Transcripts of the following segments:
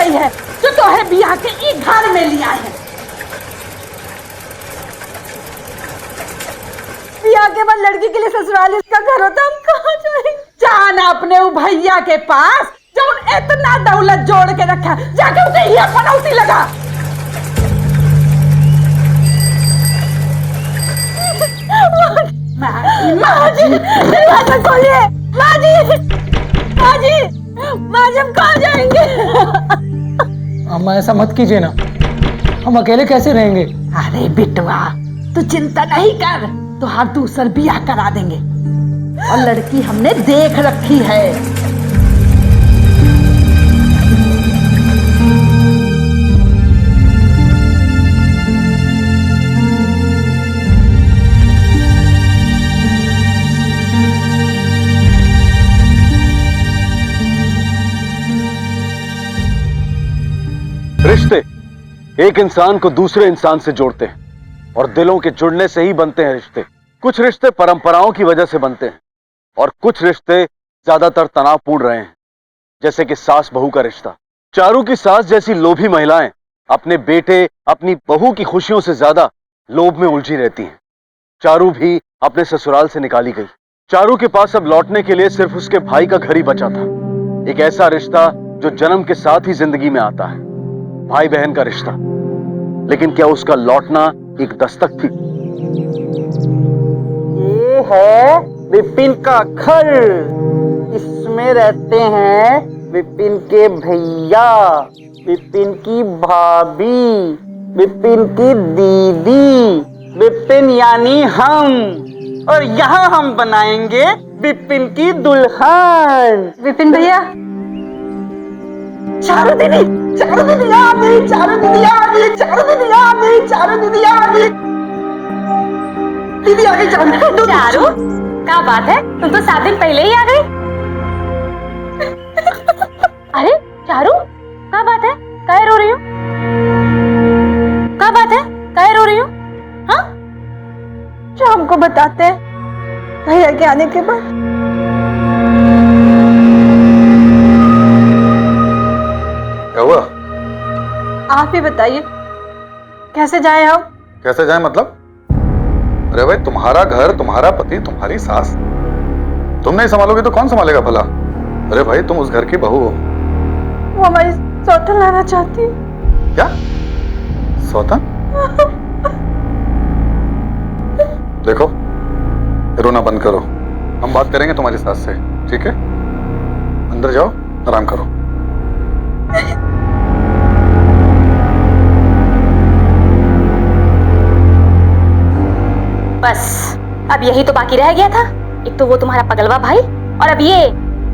गई है जो तोहे बियाह के ई घर में लिया है। बियाह के बाद लड़की के लिए ससुराल इसका घर होता, हम कहाँ जाएंगे? जाना अपने उ भैया के पास जो इतना दौलत जोड़ के रखा, जाके उसे ये पनौती लगा। माँ जी, दरवाजा खोलिए। माँ जी, माँ जी, माँ जी, हम कहाँ जाएंगे? अम्मा ऐसा मत कीजिए ना, हम अकेले कैसे रहेंगे? अरे बिटवा, तू चिंता नहीं कर, तो हम दूसर बियाह करा देंगे और लड़की हमने देख रखी है। रिश्ते एक इंसान को दूसरे इंसान से जोड़ते हैं और दिलों के जुड़ने से ही बनते हैं रिश्ते। कुछ रिश्ते परंपराओं की वजह से बनते हैं और कुछ रिश्ते ज्यादातर तनावपूर्ण रहे हैं, जैसे कि सास बहू का रिश्ता। चारू की सास जैसी लोभी महिलाएं अपने बेटे, अपनी बहू की खुशियों से ज्यादा लोभ में उलझी रहती हैं। चारू भी अपने ससुराल से निकाली गई। चारू के पास अब लौटने के लिए सिर्फ उसके भाई का घर ही बचा था, एक ऐसा रिश्ता जो जन्म के साथ ही जिंदगी में आता है, भाई बहन का रिश्ता। लेकिन क्या उसका लौटना एक दस्तक थी? ये है विपिन का घर, इसमें रहते हैं विपिन के भैया, विपिन की भाभी, विपिन की दीदी, विपिन यानी हम, और यहाँ हम बनाएंगे विपिन की दुल्हन। विपिन भैया, चारू दीदी, चारू दीदी आ गई, चारू दीदी आ गई, चारू दीदी आ गई, चारू दीदी आ गई, दीदी आ गई। चारू, क्या बात है, तुम तो 7 दिन पहले ही आ गई। अरे चारू, क्या बात है, काहे रो रही हो? क्या बात है, काहे रो रही हो? हाँ, जो हमको बताते हैं भैया के आने के बाद। क्या हुआ? आप ही बताइए, कैसे जाए हम? कैसे जाए मतलब? अरे भाई, तुम्हारा घर, तुम्हारा पति, तुम्हारी सास, तुम नहीं संभालोगे तो कौन संभालेगा भला? अरे भाई, तुम उस घर की बहू हो। वो हमारी सौतन लाना चाहती है। क्या सौतन? देखो, रोना बंद करो, हम बात करेंगे तुम्हारी सास से, ठीक है? अंदर जाओ, आराम करो। बस अब यही तो बाकी रह गया था। एक तो वो तुम्हारा पगलवा भाई, और अब ये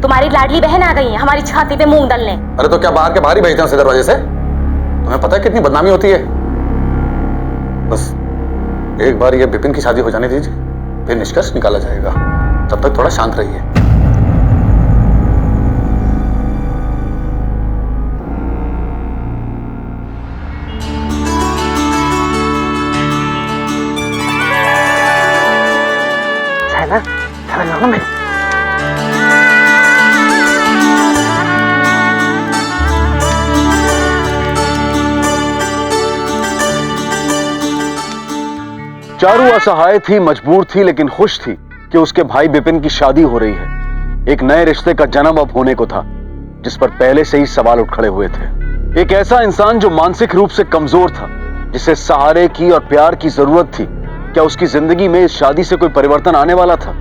तुम्हारी लाडली बहन आ गई है हमारी छाती पे मूंग डालने। अरे तो क्या बाहर के बाहर ही भेजते हैं उसे दरवाजे से? तुम्हें पता है कितनी बदनामी होती है? बस एक बार ये विपिन की शादी हो जाने दीजिए, फिर निष्कर्ष निकाला जाएगा। तब तक थोड़ा शांत रहिए। चारू असहाय थी, मजबूर थी, लेकिन खुश थी कि उसके भाई विपिन की शादी हो रही है। एक नए रिश्ते का जन्म अब होने को था, जिस पर पहले से ही सवाल उठ खड़े हुए थे। एक ऐसा इंसान जो मानसिक रूप से कमजोर था, जिसे सहारे की और प्यार की जरूरत थी। क्या उसकी जिंदगी में इस शादी से कोई परिवर्तन आने वाला था,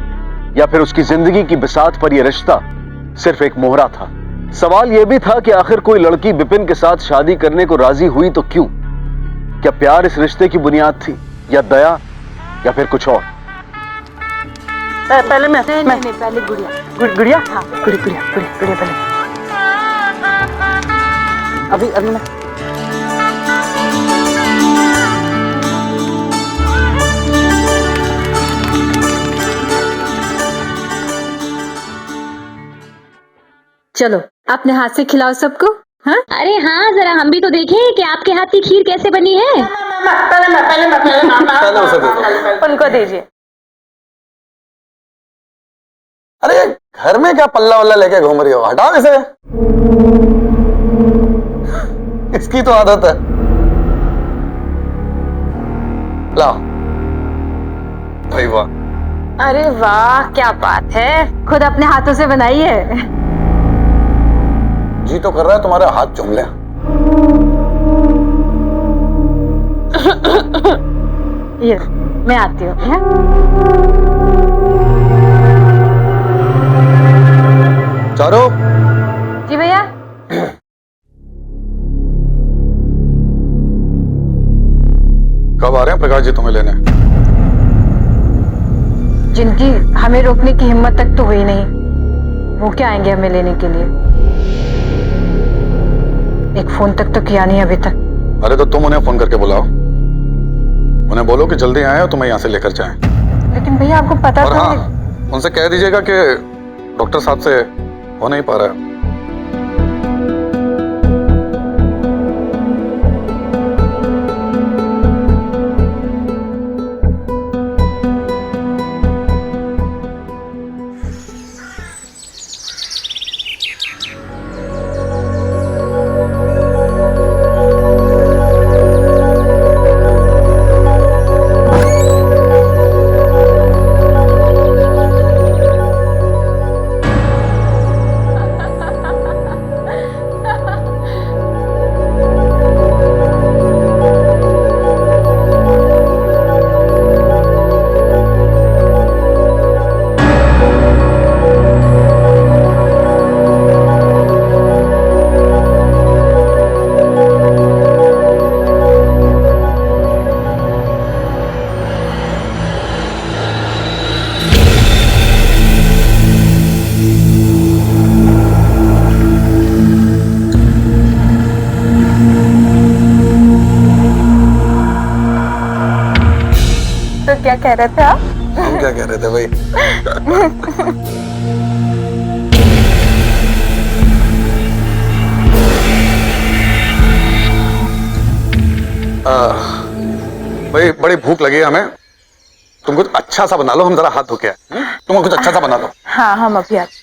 या फिर उसकी जिंदगी की बिसात पर यह रिश्ता सिर्फ एक मोहरा था? सवाल यह भी था कि आखिर कोई लड़की विपिन के साथ शादी करने को राजी हुई तो क्यों? क्या प्यार इस रिश्ते की बुनियाद थी, या दया, या फिर कुछ और? पहले मैं पहले गुड़िया। गुड़िया, हाँ, गुड़िया पहले। अभी मैं। चलो अपने हाथ से खिलाओ सबको। हाँ, अरे हाँ, जरा हम भी तो देखें कि आपके हाथ की खीर कैसे बनी है। पहले उसे दे दो। उनको दीजिए। अरे घर में क्या पल्ला वल्ला लेके घूम रही हो? हटाओ इसे। इसकी तो आदत है। लाओ भाई, वाह। अरे वाह, क्या बात है, खुद अपने हाथों से बनाई है। जी तो कर रहा है तुम्हारे हाथ चूम ले। ये मैं आती हूँ। हैं? चारो, जी भैया। कब आ रहे हैं प्रकाश जी तुम्हें लेने? जिनकी हमें रोकने की हिम्मत तक तो हुई नहीं, वो क्या आएंगे हमें लेने के लिए? एक फोन तक तो किया नहीं अभी तक। अरे तो तुम उन्हें फोन करके बुलाओ, उन्हें बोलो कि जल्दी आए और तुम्हें यहाँ से लेकर जाएं। लेकिन भैया आपको पता और तो हाँ, है। उनसे कह दीजिएगा कि डॉक्टर साहब से हो नहीं पा रहा है। तो क्या कह रहे थे आप? हम क्या कह रहे थे भाई? भाई बड़ी भूख लगी है हमें, तुम कुछ अच्छा सा बना लो, हम जरा हाथ धो के आए। तुम कुछ अच्छा सा बना लो। हाँ, हम अभी आते।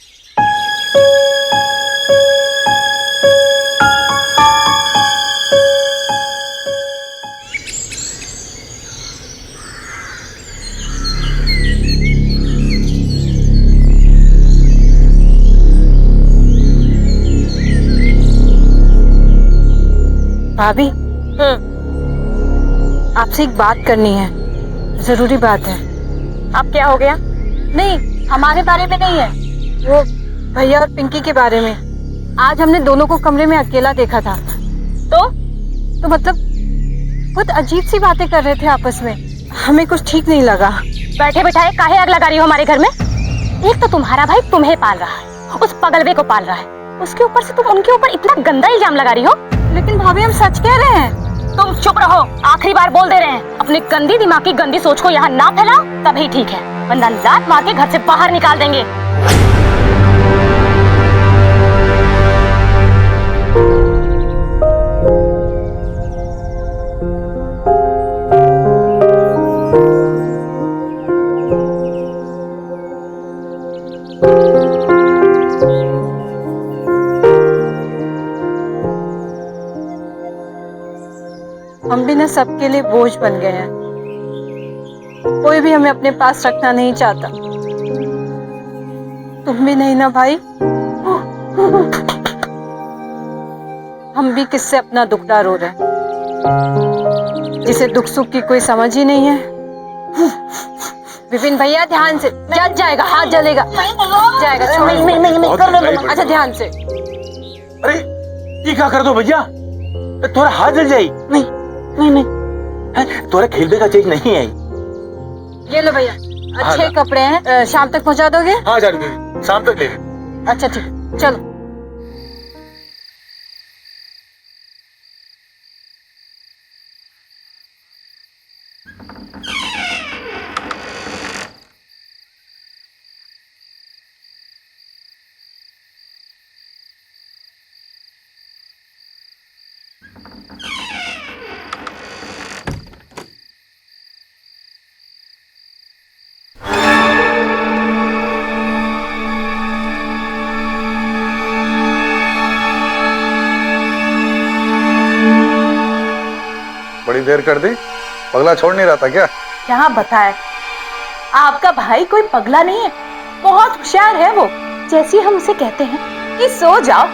भाभी, आपसे एक बात करनी है, जरूरी बात है। अब क्या हो गया? नहीं, हमारे बारे में नहीं है, वो भैया और पिंकी के बारे में। आज हमने दोनों को कमरे में अकेला देखा था। तो मतलब बहुत अजीब सी बातें कर रहे थे आपस में, हमें कुछ ठीक नहीं लगा। बैठे बैठाए काहे आग लगा रही हो हमारे घर में? एक तो तुम्हारा भाई तुम्हें पाल रहा है, उस पगलवे को पाल रहा है, उसके ऊपर से तुम उनके ऊपर इतना गंदा इल्जाम लगा रही हो। लेकिन भाभी हम सच कह रहे हैं। तुम चुप रहो, आखिरी बार बोल दे रहे हैं। अपनी गंदी दिमाग की गंदी सोच को यहाँ ना फैलाओ, तभी ठीक है, वरना लात मार के घर से बाहर निकाल देंगे। हम भी ना सबके लिए बोझ बन गए हैं, कोई भी हमें अपने पास रखना नहीं चाहता। तुम भी नहीं ना भाई? हम भी किससे अपना दुखड़ा रो रहे हैं, जिसे दुख सुख की कोई समझ ही नहीं है। विपिन भैया ध्यान से, जल जाएगा, हाथ जलेगा, जाएगा। नहीं, अच्छा ध्यान से। अरे ये क्या कर दो भैया, थोड़ा हाथ जल जाए। नहीं नहीं नहीं, थोड़ा खेलने का चीज नहीं है। ये लो भैया, अच्छे कपड़े हैं, शाम तक पहुंचा दोगे? हाँ जानवी, शाम तक ले। अच्छा ठीक, चलो। बड़ी देर कर दी, पगला छोड़ नहीं रहा था क्या? क्या बताए, आपका भाई कोई पगला नहीं है, बहुत होशियार है वो। जैसे हम उसे कहते हैं कि सो जाओ,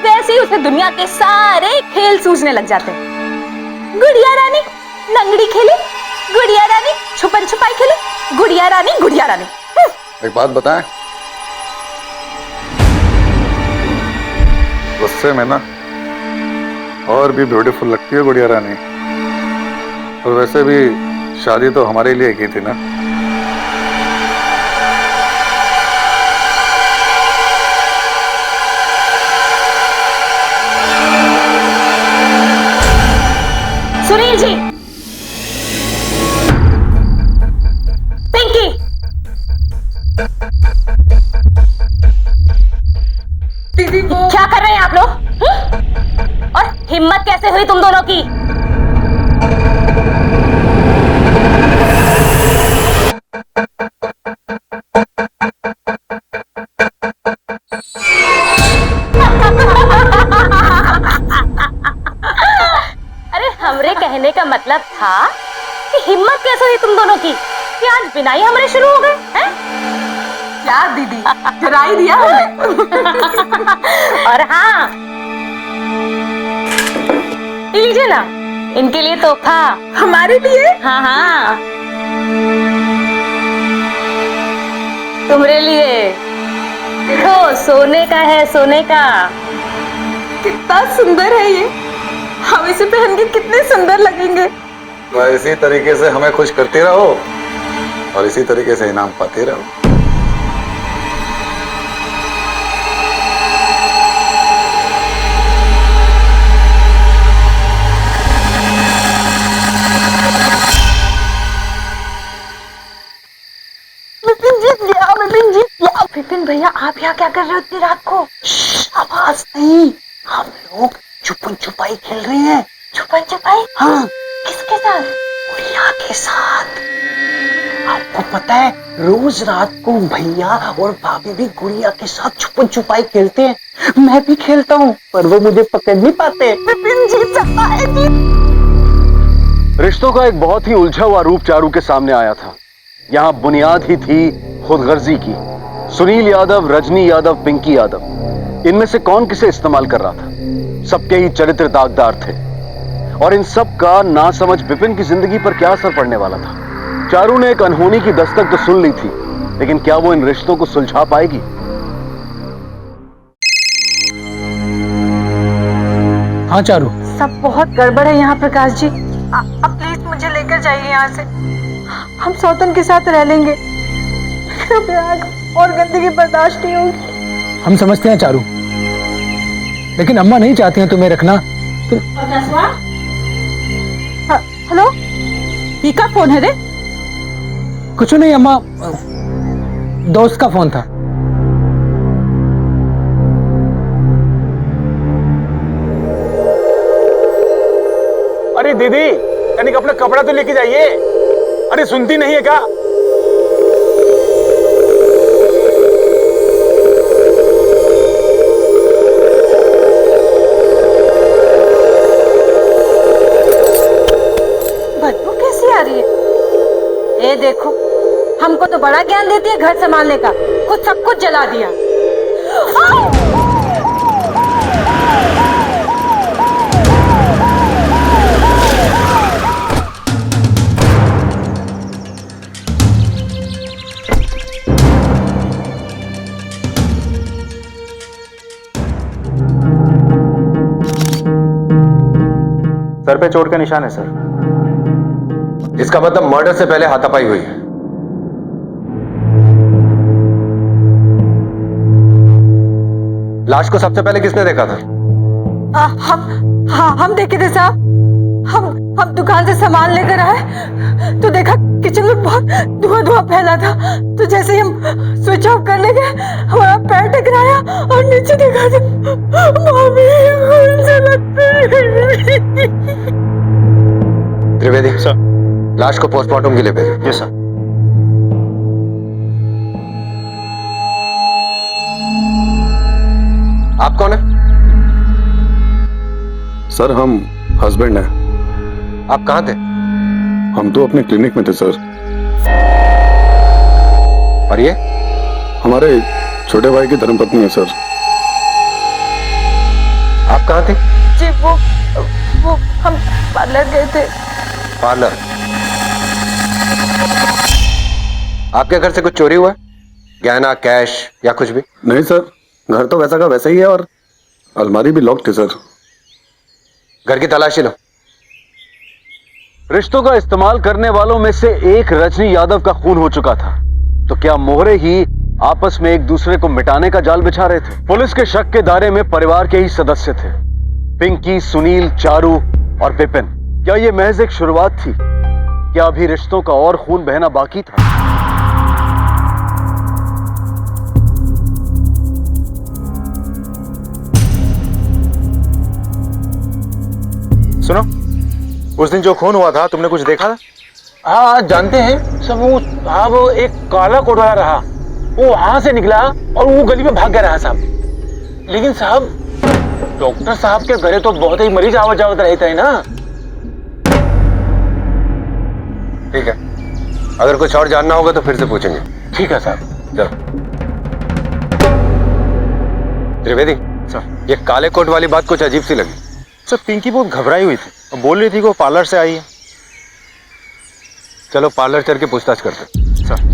वैसे ही उसे दुनिया के सारे खेल सूझने लग जाते हैं। गुड़िया रानी लंगड़ी खेले, गुड़िया रानी छुपन छुपाई खेले, गुड़िया रानी गुड़िया रानी। एक बात बताएं, गुस्से में ना और भी ब्यूटीफुल लगती है गुड़िया रानी। और वैसे भी शादी तो हमारे लिए की थी ना। सुनील जी, पिंकी, दीदी को क्या कर रहे हैं आप लोग? और हिम्मत कैसे हुई तुम दोनों की? अरे हमरे कहने का मतलब था कि हिम्मत कैसे हुई तुम दोनों की कि आज बिना ही हमरे शुरू हो गए हैं? क्या दीदी, डरा ही दिया हमने। और हाँ, लीजिए ना, इनके लिए तोहफा। हमारे लिए? हाँ हाँ, तुम्हारे लिए। देखो, सोने का है, सोने का। कितना सुंदर है ये, हम इसे पहन के कितने सुंदर लगेंगे। तो इसी तरीके से हमें खुश करती रहो और इसी तरीके से इनाम पाते रहो। विपिन भैया, आप यहाँ क्या कर रहे हो इतनी रात को? आवाज नहीं, हम लोग छुपन छुपाई खेल रहे हैं। छुपन छुपाई? हाँ, किसके साथ? गुड़िया के साथ। आपको पता है, रोज रात को भैया और भाभी भी गुड़िया के साथ छुपन छुपाई खेलते हैं। मैं भी खेलता हूँ, पर वो मुझे पकड़ नहीं पाते। विपिन जीत सकता है जी। रिश्तों का एक बहुत ही उलझा हुआ रूप चारू के सामने आया था। यहाँ बुनियाद ही थी खुदगर्जी की। सुनील यादव, रजनी यादव, पिंकी यादव, इनमें से कौन किसे इस्तेमाल कर रहा था? सबके ही चरित्र दागदार थे और इन सब का ना समझ विपिन की जिंदगी पर क्या असर पड़ने वाला था। चारू ने एक अनहोनी की दस्तक तो सुन ली थी, लेकिन क्या वो इन रिश्तों को सुलझा पाएगी? हाँ चारू, सब बहुत गड़बड़ है यहाँ प्रकाश जी। अब प्लीज मुझे लेकर जाइए यहाँ से। हम सौतन के साथ रह लेंगे, और गंदगी बर्दाश्त नहीं होगी। हम समझते हैं चारू, लेकिन अम्मा नहीं चाहती हैं तुम्हें रखना। हेलो, का फोन है रे? कुछ नहीं अम्मा, दोस्त का फोन था। अरे दीदी, कनिक अपना कपड़ा तो लेके जाइए। अरे सुनती नहीं है क्या? बदबू कैसी आ रही है? ये देखो, हमको तो बड़ा ज्ञान देती है घर संभालने का, खुद सब कुछ जला दिया। सर पे चोट का निशान है सर। इसका मतलब मर्डर से पहले हाथापाई हुई है। लाश को सबसे पहले किसने देखा था? हम देखे थे साहब। हम दुकान से सामान लेकर आए तो देखा किचन में बहुत धुआं फैला था। तो जैसे ही हम स्विच ऑफ करने गए, हमारा पैर टकराया और नीचे देखा तो भाभी खून से लथपथ। त्रिवेदी सर, लाश को पोस्टमार्टम के लिए भेजो। जी सर। आप कौन है? सर हम हस्बैंड हैं। आप कहाँ थे? हम तो अपने क्लिनिक में थे सर। और ये? हमारे छोटे भाई की धर्मपत्नी है सर। आप कहाँ थे? जी वो हम पार्लर गए थे। पार्लर? आपके घर से कुछ चोरी हुआ है? गहना, कैश या कुछ भी? नहीं सर, घर तो वैसा का वैसा ही है और अलमारी भी लॉक थी सर। घर की तलाशी लो। रिश्तों का इस्तेमाल करने वालों में से एक रजनी यादव का खून हो चुका था, तो क्या मोहरे ही आपस में एक दूसरे को मिटाने का जाल बिछा रहे थे? पुलिस के शक के दायरे में परिवार के ही सदस्य थे, पिंकी, सुनील, चारू और विपिन। क्या यह महज एक शुरुआत थी? क्या अभी रिश्तों का और खून बहना बाकी था? सुनो, उस दिन जो खून हुआ था तुमने कुछ देखा था? हाँ जानते हैं सब। वो एक काला कोट वाला रहा, वो वहां से निकला और वो गली में भाग गया रहा साहब। लेकिन साहब, डॉक्टर साहब के घरे तो बहुत ही मरीज आवत जावत रहता है ना। ठीक है, अगर कुछ और जानना होगा तो फिर से पूछेंगे। ठीक है साहब। चलो। त्रिवेदी सर, ये काले कोट वाली बात कुछ अजीब सी लगी। सर पिंकी बहुत घबराई हुई थी और बोल रही थी कि वो पार्लर से आई है। चलो पार्लर चल के पूछताछ करते हैं। सर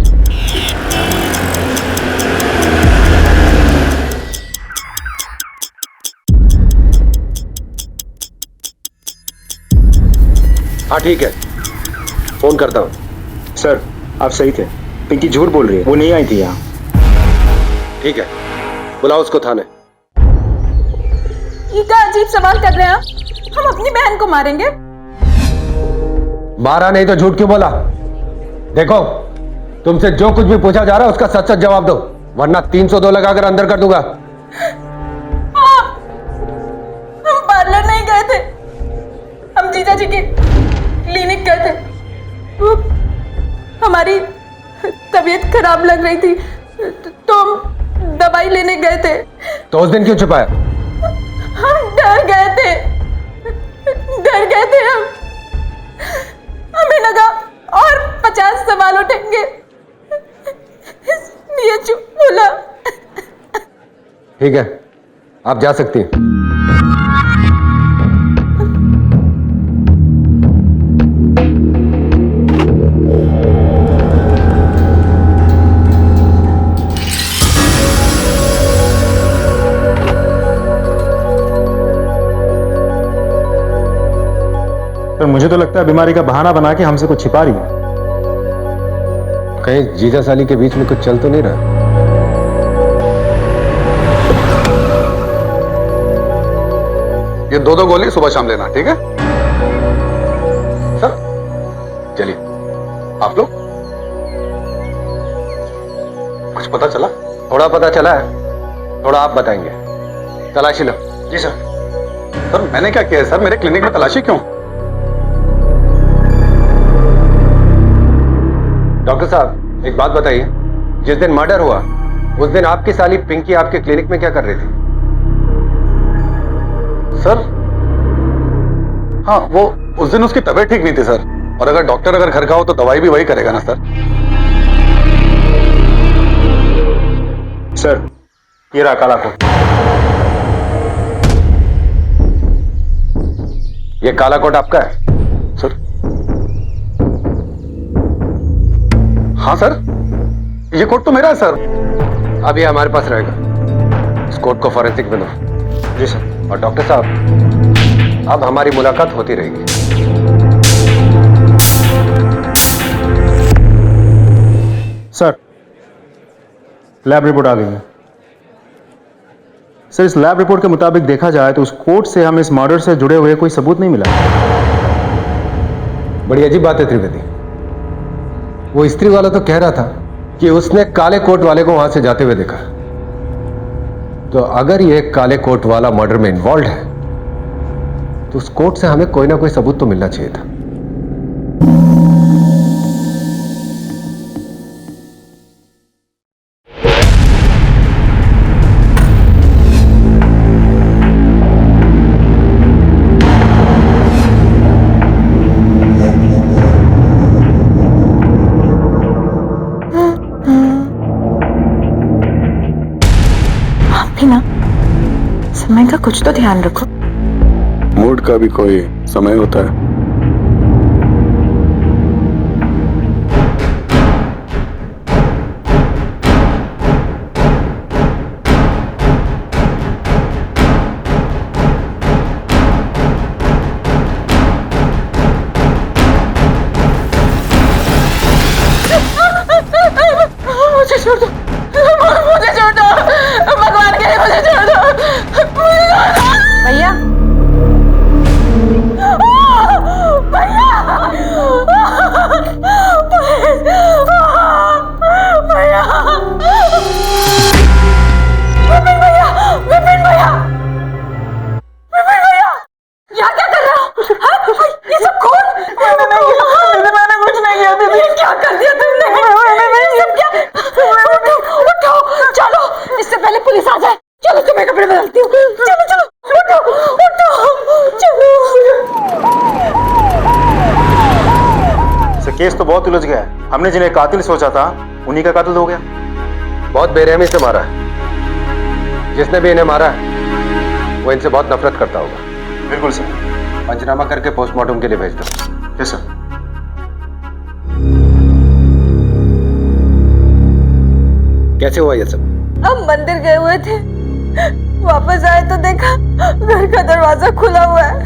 हाँ ठीक है, फोन करता हूँ। सर आप सही थे, पिंकी झूठ बोल रही है, वो नहीं आई थी यहाँ। ठीक है, बुलाओ उसको थाने। ये क्या अजीब सवाल कर रहे हैं आप? हम अपनी बहन को मारेंगे? मारा नहीं तो झूठ क्यों बोला? देखो, तुमसे जो कुछ भी पूछा जा रहा है उसका सच सच जवाब दो, वरना 302 लगाकर अंदर कर दूंगा। हाँ, हम पार्लर नहीं गए थे, हम जीजा जी के क्लिनिक गए थे। वो हमारी तबीयत खराब लग रही थी तो हम दवाई लेने गए थे। तो उस दिन क्यों छुपाया? हम डर गए थे हम। हमें लगा और 50 सवाल उठेंगे, इसलिए चुप बोला। ठीक है, आप जा सकती हैं। पर मुझे तो लगता है बीमारी का बहाना बना के हमसे कुछ छिपा रही है। कहीं जीजा साली के बीच में कुछ चल तो नहीं रहा? ये दो गोली सुबह शाम लेना, ठीक है सर? चलिए, आप लोग कुछ पता चला? थोड़ा पता चला है, थोड़ा आप बताएंगे। तलाशी लो। जी सर। सर मैंने क्या किया है सर? मेरे क्लिनिक में तलाशी क्यों? डॉक्टर साहब एक बात बताइए, जिस दिन मर्डर हुआ उस दिन आपकी साली पिंकी आपके क्लिनिक में क्या कर रही थी? सर हाँ, वो उस दिन उसकी तबीयत ठीक नहीं थी सर, और अगर डॉक्टर अगर घर का हो तो दवाई भी वही करेगा ना सर। सर ये रहा काला कोट। ये काला कोट आपका है? सर हाँ सर, ये कोट तो मेरा है सर। अब ये हमारे पास रहेगा, इस कोट को फॉरेंसिक में दो। जी सर। और डॉक्टर साहब अब हमारी मुलाकात होती रहेगी। सर लैब रिपोर्ट आ गई है। सर इस लैब रिपोर्ट के मुताबिक देखा जाए तो उस कोट से हमें इस मर्डर से जुड़े हुए कोई सबूत नहीं मिला। बड़ी अजीब बात है त्रिवेदी, वो स्त्री वाला तो कह रहा था कि उसने काले कोट वाले को वहां से जाते हुए देखा। तो अगर ये काले कोट वाला मर्डर में इन्वॉल्व है तो उस कोट से हमें कोई ना कोई सबूत तो मिलना चाहिए था। कुछ तो ध्यान रखो। मूड का भी कोई समय होता है। मुझे छोड़ दो, मुझे छोड़ दो, भगवान के लिए मुझे छोड़ दो, भैया विपिन भैया, यहाँ क्या कर रहे हो? ये सब कौन? मैंने कुछ नहीं किया दीदी। क्या कर दिया तुमने? ये सब क्या? उठो, चलो, इससे पहले पुलिस आ जाए। चलो तुम्हें कपड़े बदलती हूँ। चलो चलो, उठो, चलो। केस तो बहुत उलझ गया है। हमने जिन्हें कातिल सोचा था उन्हीं का कातिल हो गया। बहुत बेरहमी से मारा है। जिसने भी इन्हें मारा है वो इनसे बहुत नफरत करता होगा। बिल्कुल सर। पंचनामा करके पोस्टमार्टम के लिए भेज दो। Yes sir. कैसे हुआ ये सब? हम मंदिर गए हुए थे, वापस आए तो देखा घर का दरवाजा खुला हुआ है।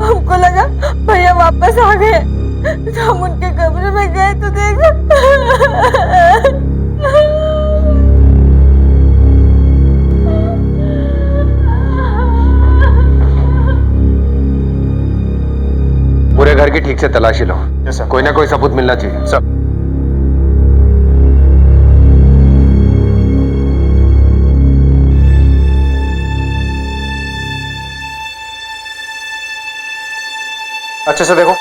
हमको लगा भैया वापस आ गए, तो हम उनके कमरे में गए तो देखा पूरे घर की ठीक से तलाशी लो। Yes sir. कोई ना कोई सबूत मिलना चाहिए। सर। अच्छे से देखो।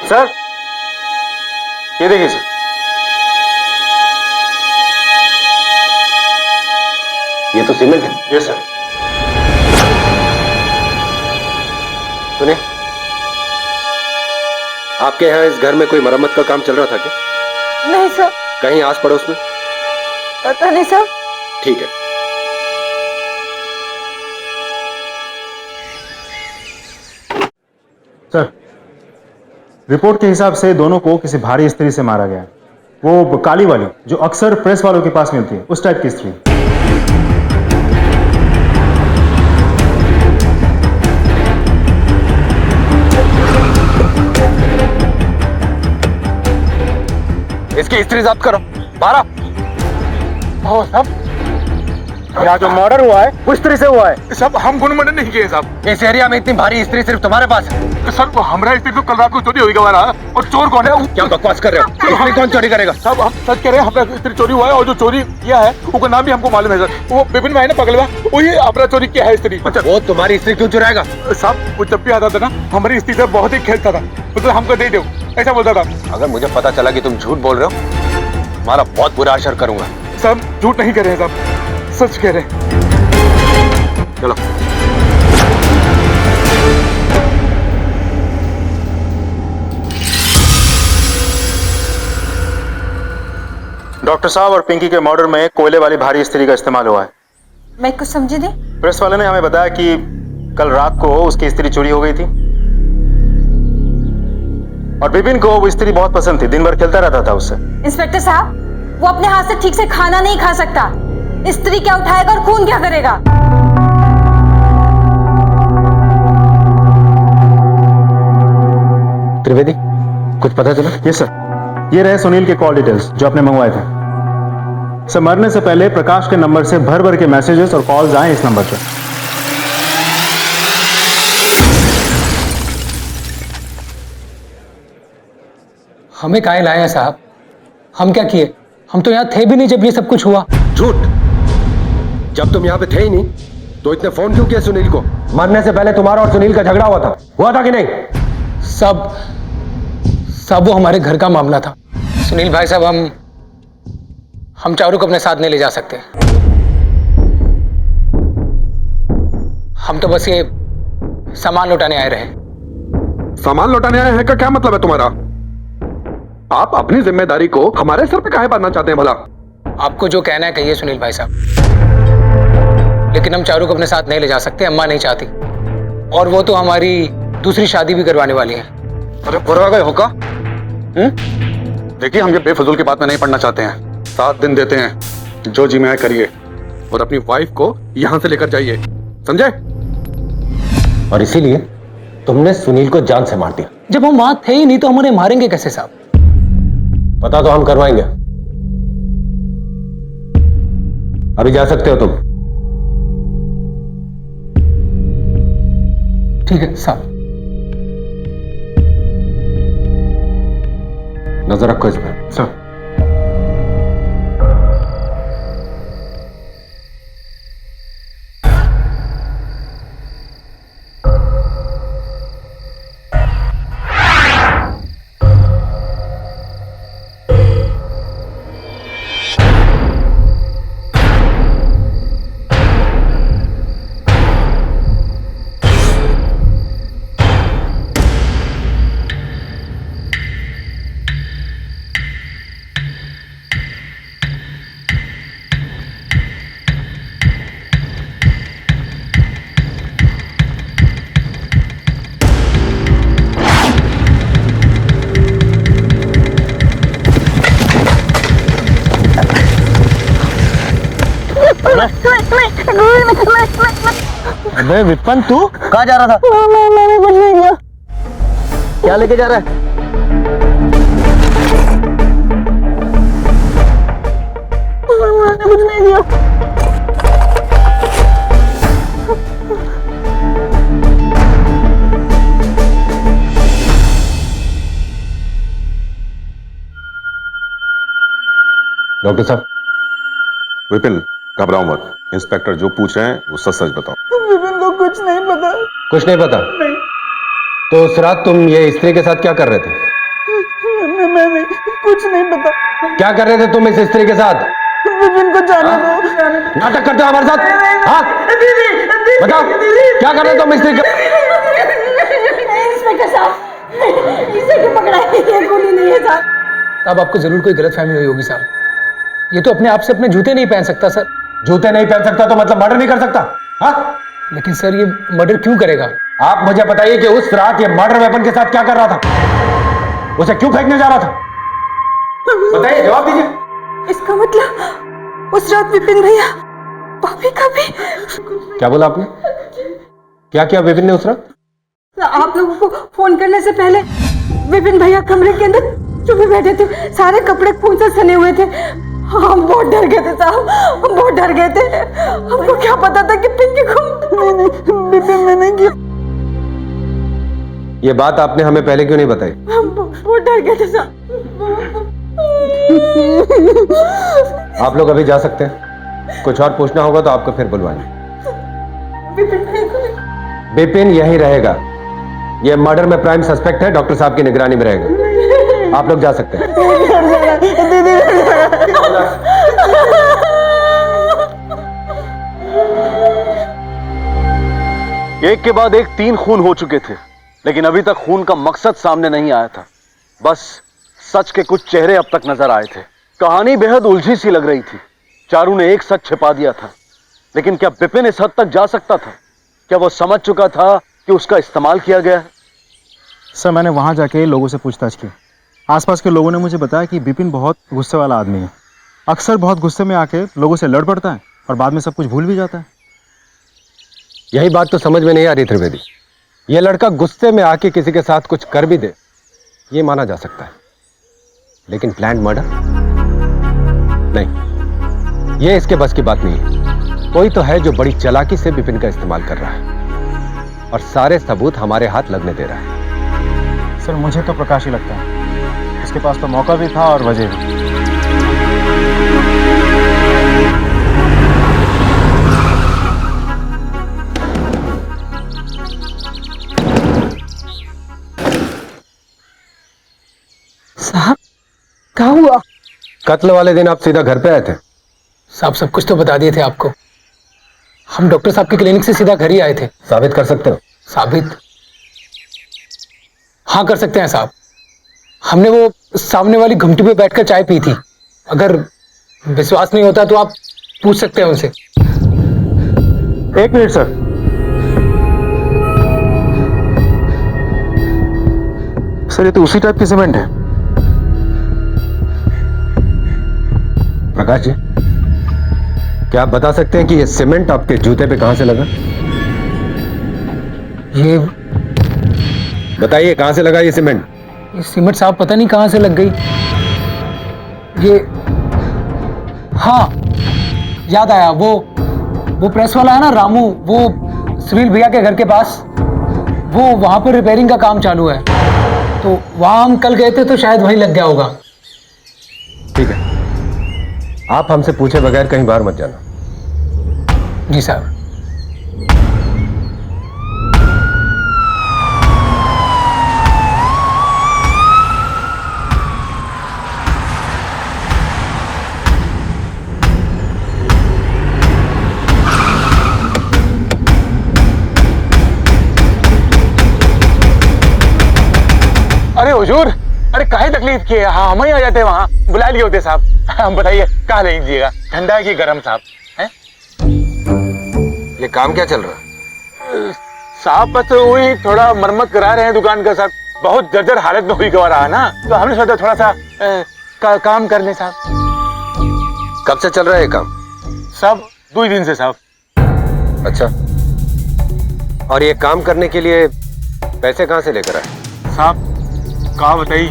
सर, ये देखिए सर। ये तो सीमेंट है। Yes sir. सुनिए, आपके यहाँ इस घर में कोई मरम्मत का काम चल रहा था क्या? नहीं सर। कहीं आस पड़ोस में? पता नहीं सर। ठीक है। सर, रिपोर्ट के हिसाब से दोनों को किसी भारी स्त्री से मारा गया। वो काली वाली जो अक्सर प्रेस वालों के पास मिलती है, उस टाइप की स्त्री। इसकी स्त्री जब्त करो। 12। साहब, यहाँ जो मर्डर हुआ है वो स्त्री से हुआ है। सब हम गुण मर्डर नहीं किए साहब। इस एरिया में इतनी भारी स्त्री सिर्फ तुम्हारे पास है। सर, वो हमारा स्त्री तो कल रात को चोरी हुई गवा रहा, और चोर कौन है? क्या बकवास कर रहे हो? स्त्री कौन चोरी करेगा? साहब, हम सच कह रहे हैं, हमारा स्त्री चोरी हुआ है, और जो चोरी किया है उसका नाम भी हमको मालूम है सर। वो विपिन भाई ने पकड़वा, वही अपना चोरी किया है स्त्री। अच्छा, वो तुम्हारी स्त्री क्यों चुराएगा? साहब, वो जब भी आता था ना, हमारी स्त्री से बहुत ही खेलता था, मतलब हमको दे दो ऐसा बोलता था। अगर मुझे पता चला कि तुम झूठ बोल रहे हो, तुम्हारा बहुत बुरा असर करूंगा। साहब, झूठ नहीं कह रहे हैं साहब, सच कह रहे हैं। चलो। डॉक्टर साहब और पिंकी के मर्डर में कोयले वाली भारी स्त्री का इस्तेमाल हुआ है। मैं कुछ समझी नहीं। प्रेस वाले ने हमें बताया कि कल रात को उसकी स्त्री चोरी हो गई थी, और विपिन को वो स्त्री बहुत पसंद थी, दिन भर खेलता रहता था उससे। इंस्पेक्टर साहब, वो अपने हाथ से ठीक से खाना नहीं खा सकता, स्त्री क्या उठाएगा और खून क्या करेगा? त्रिवेदी, कुछ पता चला? यस सर, ये रहे सुनील के कॉल डिटेल्स जो आपने मंगवाए थे। सर, मरने से पहले प्रकाश के नंबर से भर भर के मैसेजेस और कॉल्स आए इस नंबर पर। हमें काहे लाए हैं साहब? हम क्या किए? हम तो यहाँ थे भी नहीं जब ये सब कुछ हुआ। झूठ। जब तुम यहाँ पे थे ही नहीं तो इतने फोन क्यों किए सुनील को? मरने से पहले तुम्हारा और सुनील का झगड़ा हुआ था कि नहीं? सब वो हमारे घर का मामला था। सुनील भाई साहब, हम चारों को अपने साथ नहीं ले जा सकते। हम तो बस ये सामान लौटाने आए रहे। सामान लौटाने आए हैं का क्या मतलब है तुम्हारा? आप अपनी जिम्मेदारी को हमारे सर पे काहे बांधना चाहते हैं भला? आपको जो कहना है कहिए सुनील भाई साहब, लेकिन हम चारू को अपने साथ नहीं ले जा सकते, अम्मा नहीं चाहती, और वो तो हमारी दूसरी शादी भी करवाने वाली है। अरे बुरा गए होगा। देखिए, हम ये बेफजूल की बात में नहीं पड़ना चाहते हैं। 7 दिन देते हैं, जो जी में करिए और अपनी वाइफ को यहां से लेकर जाइए, समझे? और इसीलिए तुमने सुनील को जान से मार दिया। जब हम वहां थे ही नहीं तो हम उन्हें मारेंगे कैसे साहब? पता तो हम करवाएंगे। अभी जा सकते हो तुम। ठीक है साहब। नजर रखो इस पर। सर। अबे विपन, तू कहाँ जा रहा था? मैंने कुछ नहीं किया। क्या लेके जा रहा है? मैंने कुछ नहीं किया। डॉक्टर साहब। विपिन, घबराओ मत। इंस्पेक्टर जो पूछ रहे हैं वो सच सच बताओ। विपिन को कुछ नहीं पता। कुछ नहीं पता? नहीं। तो उस रात तुम ये स्त्री के साथ क्या कर रहे थे? मैं नहीं, कुछ नहीं पता। क्या कर रहे थे तुम इस स्त्री के साथ? विपिन को जाने दो। नाटक करते हो हमारे साथ? हाँ? बताओ, क्या कर रहे हो तुम स्त्री के? इंस्पेक्टर साहब, इसे क्यों पकड़ा है? ये गोली नहीं है साहब। साहब, आपको जरूर कोई गलतफहमी हुई होगी साहब। ये तो अपने आप से अपने जूते नहीं पहन सकता सर। जूते नहीं पहन सकता तो मतलब मर्डर नहीं कर सकता? हाँ? लेकिन सर ये मर्डर क्यों करेगा? आप मुझे बताइए कि उस रात ये मर्डर वेपन के साथ क्या कर रहा था? उसे क्यों फेंकने जा रहा था? बताइए, जवाब दीजिए। इसका मतलब उस रात विपिन भैया भाभी का भी। क्या बोला आपने? क्या किया विपिन ने उस रात? आप लोगों को फोन करने से पहले विपिन भैया कमरे के अंदर चुपे बैठे थे, सारे कपड़े खून से सने हुए थे। हम बहुत डर गए थे साहब, हम बहुत डर गए थे। हमको क्या पता था कि पिंकी को विपिन ने नहीं किया। ये बात आपने हमें पहले क्यों नहीं बताई? हम बहुत डर गए थे साहब। आप लोग अभी जा सकते हैं। कुछ और पूछना होगा तो आपको फिर बुलवाएंगे। विपिन यहीं रहेगा। ये मर्डर में प्राइम सस्पेक्ट है, डॉक्टर साहब की निगरानी में रहेगा। आप लोग जा सकते हैं। एक के बाद एक 3 खून हो चुके थे, लेकिन अभी तक खून का मकसद सामने नहीं आया था। बस सच के कुछ चेहरे अब तक नजर आए थे। कहानी बेहद उलझी सी लग रही थी। चारू ने एक सच छिपा दिया था, लेकिन क्या विपिन इस हद तक जा सकता था? क्या वो समझ चुका था कि उसका इस्तेमाल किया गया है? सर, मैंने वहां जाके लोगों से पूछताछ की। आसपास के लोगों ने मुझे बताया कि विपिन बहुत गुस्से वाला आदमी है। अक्सर बहुत गुस्से में आके लोगों से लड़ पड़ता है और बाद में सब कुछ भूल भी जाता है। यही बात तो समझ में नहीं आ रही त्रिवेदी। यह लड़का गुस्से में आके किसी के साथ कुछ कर भी दे, ये माना जा सकता है, लेकिन प्लान्ड मर्डर नहीं, ये इसके बस की बात नहीं है। कोई तो है जो बड़ी चालाकी से विपिन का इस्तेमाल कर रहा है और सारे सबूत हमारे हाथ लगने दे रहा है। सर, मुझे तो प्रकाश ही लगता है। उसके पास तो मौका भी था और वजह भी। साहब, क्या हुआ? कत्ल वाले दिन आप सीधा घर पे आए थे? साहब, सब कुछ तो बता दिए थे आपको। हम डॉक्टर साहब के क्लिनिक से सीधा घर ही आए थे। साबित कर सकते हो? साबित? हाँ कर सकते हैं साहब। हमने वो सामने वाली घुमटी पे बैठकर चाय पी थी। अगर विश्वास नहीं होता तो आप पूछ सकते हैं उनसे। एक मिनट सर। सर ये तो उसी टाइप की सीमेंट है। प्रकाश जी, क्या आप बता सकते हैं कि ये सीमेंट आपके जूते पे कहां से लगा? ये बताइए कहां से लगा ये सीमेंट? सीमेंट साहब पता नहीं कहां से लग गई। ये हाँ याद आया, वो प्रेस वाला है ना रामू, वो सुनील भैया के घर के पास, वो वहां पर रिपेयरिंग का काम चालू है, तो वहां हम कल गए थे तो शायद वहीं लग गया होगा। ठीक है, आप हमसे पूछे बगैर कहीं बाहर मत जाना। जी साहब। अरे हुजूर, अरे काहे तकलीफ की है? हाँ हम ही आ जाते वहाँ, बुला लिए होते साहब। हम बताइए कहाँ ले लीजिएगा, ठंडा है कि गर्म साहब? हैं? ये काम क्या चल रहा है? साहब बस वही थोड़ा मरम्मत करा रहे हैं दुकान का साहब। बहुत जर्जर हालत में हुई गवा रहा ना, तो हमने सोचा थोड़ा सा काम कर ले साहब। कब से चल रहा है ये काम? साहब 2 दिन से साहब। अच्छा, और ये काम करने के लिए पैसे कहां से लेकर आए? साहब कहा बताइए,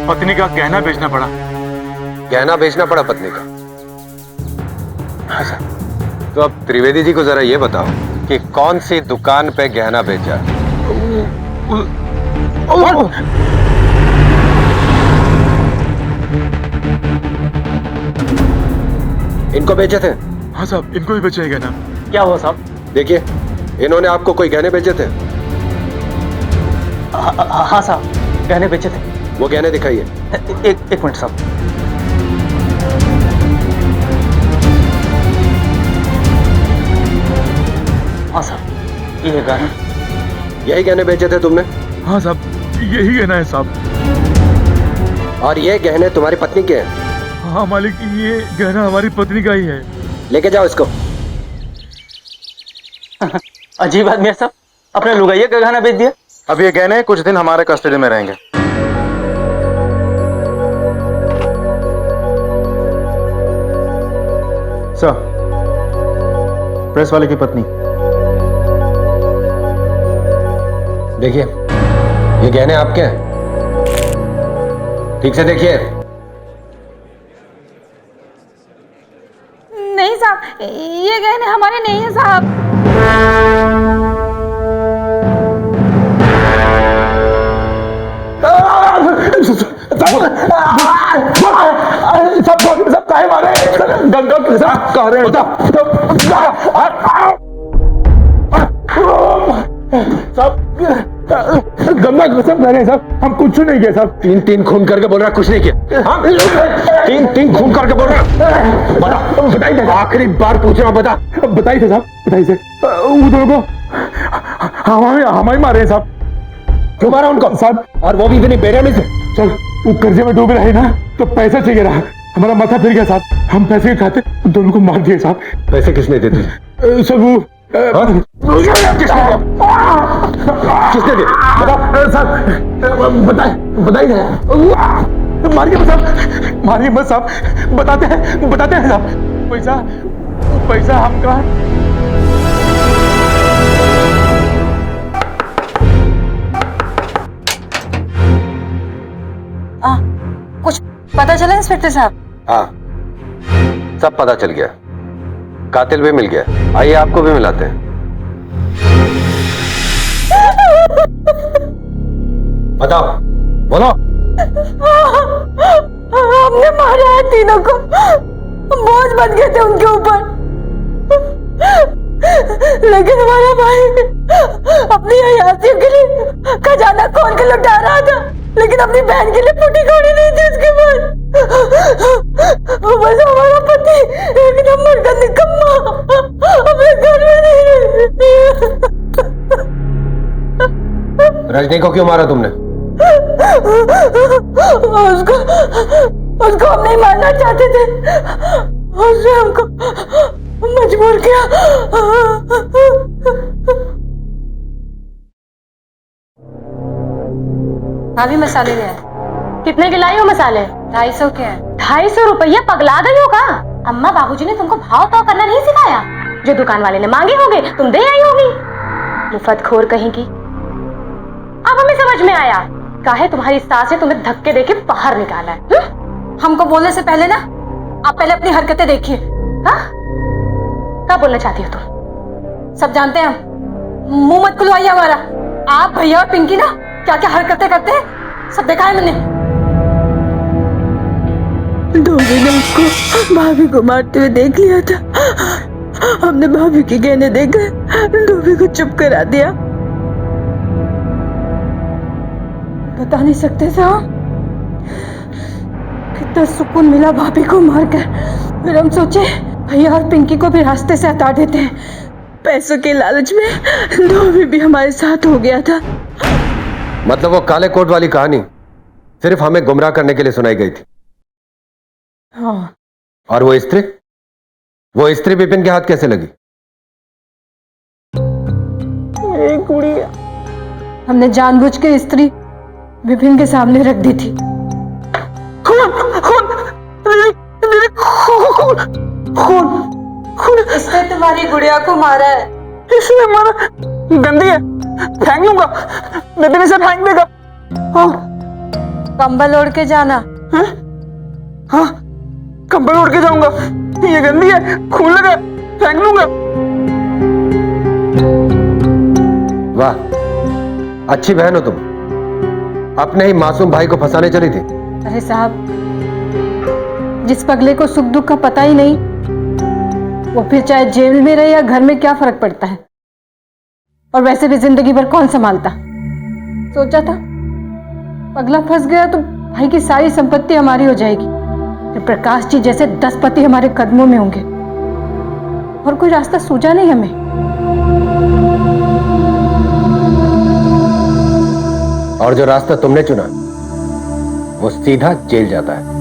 पत्नी का गहना बेचना पड़ा। गहना बेचना पड़ा पत्नी का? हाँ साहब। तो अब त्रिवेदी जी को जरा ये बताओ कि कौन सी दुकान पे गहना बेचा? इनको बेचे थे? हाँ साहब, इनको ही बेचे गहना। क्या हुआ साहब? देखिए, इन्होंने आपको कोई गहने बेचे थे? हाँ साहब, गहने बेचे थे। वो गहने दिखाइए। एक मिनट साहब। हाँ साहब, ये गहना। यही गहने बेचे थे तुमने? हाँ साहब, यही गहना है साहब। और ये गहने तुम्हारी पत्नी के हैं? हाँ मालिक, ये गहना हमारी पत्नी का ही है। लेके जाओ इसको। अजीब आदमी है साहब, अपने लुगाइया का गहना बेच दिया। अब ये गहने कुछ दिन हमारे कस्टडी में रहेंगे। सर, प्रेस वाले की पत्नी। देखिए, ये गहने आपके हैं, ठीक से देखिए। नहीं साहब, ये गहने हमारे नहीं है साहब। सब काहे मारे? गंगा के साथ कह रहे गंगा कसम कह रहे हैं साहब, हम कुछ नहीं किया साहब। 3 खून करके बोल रहा, कुछ नहीं किया? हाँ? 3 खून करके बोल रहा, बता, बताइए। आखिरी बार पूछ रहा हूं, बता। बताइए साहब, बताइए। वो दोनों को हमारे मारे हैं साहब। क्यों मारा उनको साहब? और वो भी इतनी बेरहमी से? चल, वो कर्जे में डूबे रहे ना, तो पैसा चाहिए रहा, हमारा माथा फिर गया साहब। हम पैसे के खाते दोनों को मार दिए साहब। पैसे किसने दे दिए? सब वो किसने दिए? बता साहब, बताइए। मारिए मत साहब, मारिए मत साहब, बताते हैं साहब। पैसा हमका। कुछ पता चला इंस्पेक्टर साहब? हाँ, सब पता चल गया, कातिल भी मिल गया। आइए आपको भी मिलाते हैं। बताओ, बोलो। हमने मारा है तीनों को, बोझ बन गए थे उनके ऊपर, लेकिन हमारा भाई अपनी हयातियों के लिए खजाना खोल के लुटा रहा था, लेकिन अपनी बहन के लिए फूटी कौड़ी नहीं थी उसके पास। बस हमारा पति एक नंबर का निकम्मा हमें घर में नहीं। रजनी को क्यों मारा तुमने? उसको हम नहीं मारना चाहते थे, उसने हमको मजबूर किया। भाभी मसाले ले आए। कितने के लाई हो मसाले? 250 के हैं। 250 रुपया? पगला गई हो का? अम्मा बाबूजी ने तुमको भाव ताव करना नहीं सिखाया? जो दुकान वाले ने मांगे होंगे तुम दे आई होगी। मुफतखोर कहेंगी। अब हमें समझ में आया काहे तुम्हारी सास ने तुम्हें धक्के देके बाहर निकाला है। हमको बोलने से पहले ना आप पहले अपनी हरकतें देखिए। हाँ? क्या बोलना चाहती हो तुम? सब जानते हैं हम। मुंह मत खुलवाइए हमारा। आप भैया और पिंकी ना क्या क्या हरकतें करते हैं सब देखा है मैंने। धोबी ने उसको भाभी को मारते हुए देख लिया था। हमने भाभी के गहने देकर धोबी को चुप करा दिया। बता नहीं सकते थे हम कितना सुकून मिला भाभी को मारकर। फिर हम सोचे भैया और पिंकी को भी रास्ते से हटा देते हैं। पैसों के लालच में धोबी भी हमारे साथ हो गया था। मतलब वो काले कोट वाली कहानी सिर्फ हमें गुमराह करने के लिए सुनाई गई थी। हाँ। और वो स्त्री विपिन के हाथ कैसे लगी? गुड़िया हमने जानबूझ के स्त्री विपिन के सामने रख दी थी। खून इसने तुम्हारी गुड़िया को मारा है। इसने मारा? गंदी है, फेंक लूंगा। विपिन इसे फेंक देगा। हाँ। कंबल ओढ़ के जाना। हाँ, कंबल ओढ़ के जाऊंगा। ये गंदी है, खून लगा, फेंक लूंगा। वाह, अच्छी बहन हो तुम। अपने ही मासूम भाई को फंसाने चली थी। अरे साहब, जिस पगले को सुख दुख का पता ही नहीं वो फिर चाहे जेल में रहे या घर में क्या फर्क पड़ता है। और वैसे भी जिंदगी भर कौन संभालता। सोचा था पगला फंस गया तो भाई की सारी संपत्ति हमारी हो जाएगी, फिर प्रकाश जी जैसे 10 पति हमारे कदमों में होंगे। और कोई रास्ता सूझा नहीं हमें। और जो रास्ता तुमने चुना वो सीधा जेल जाता है।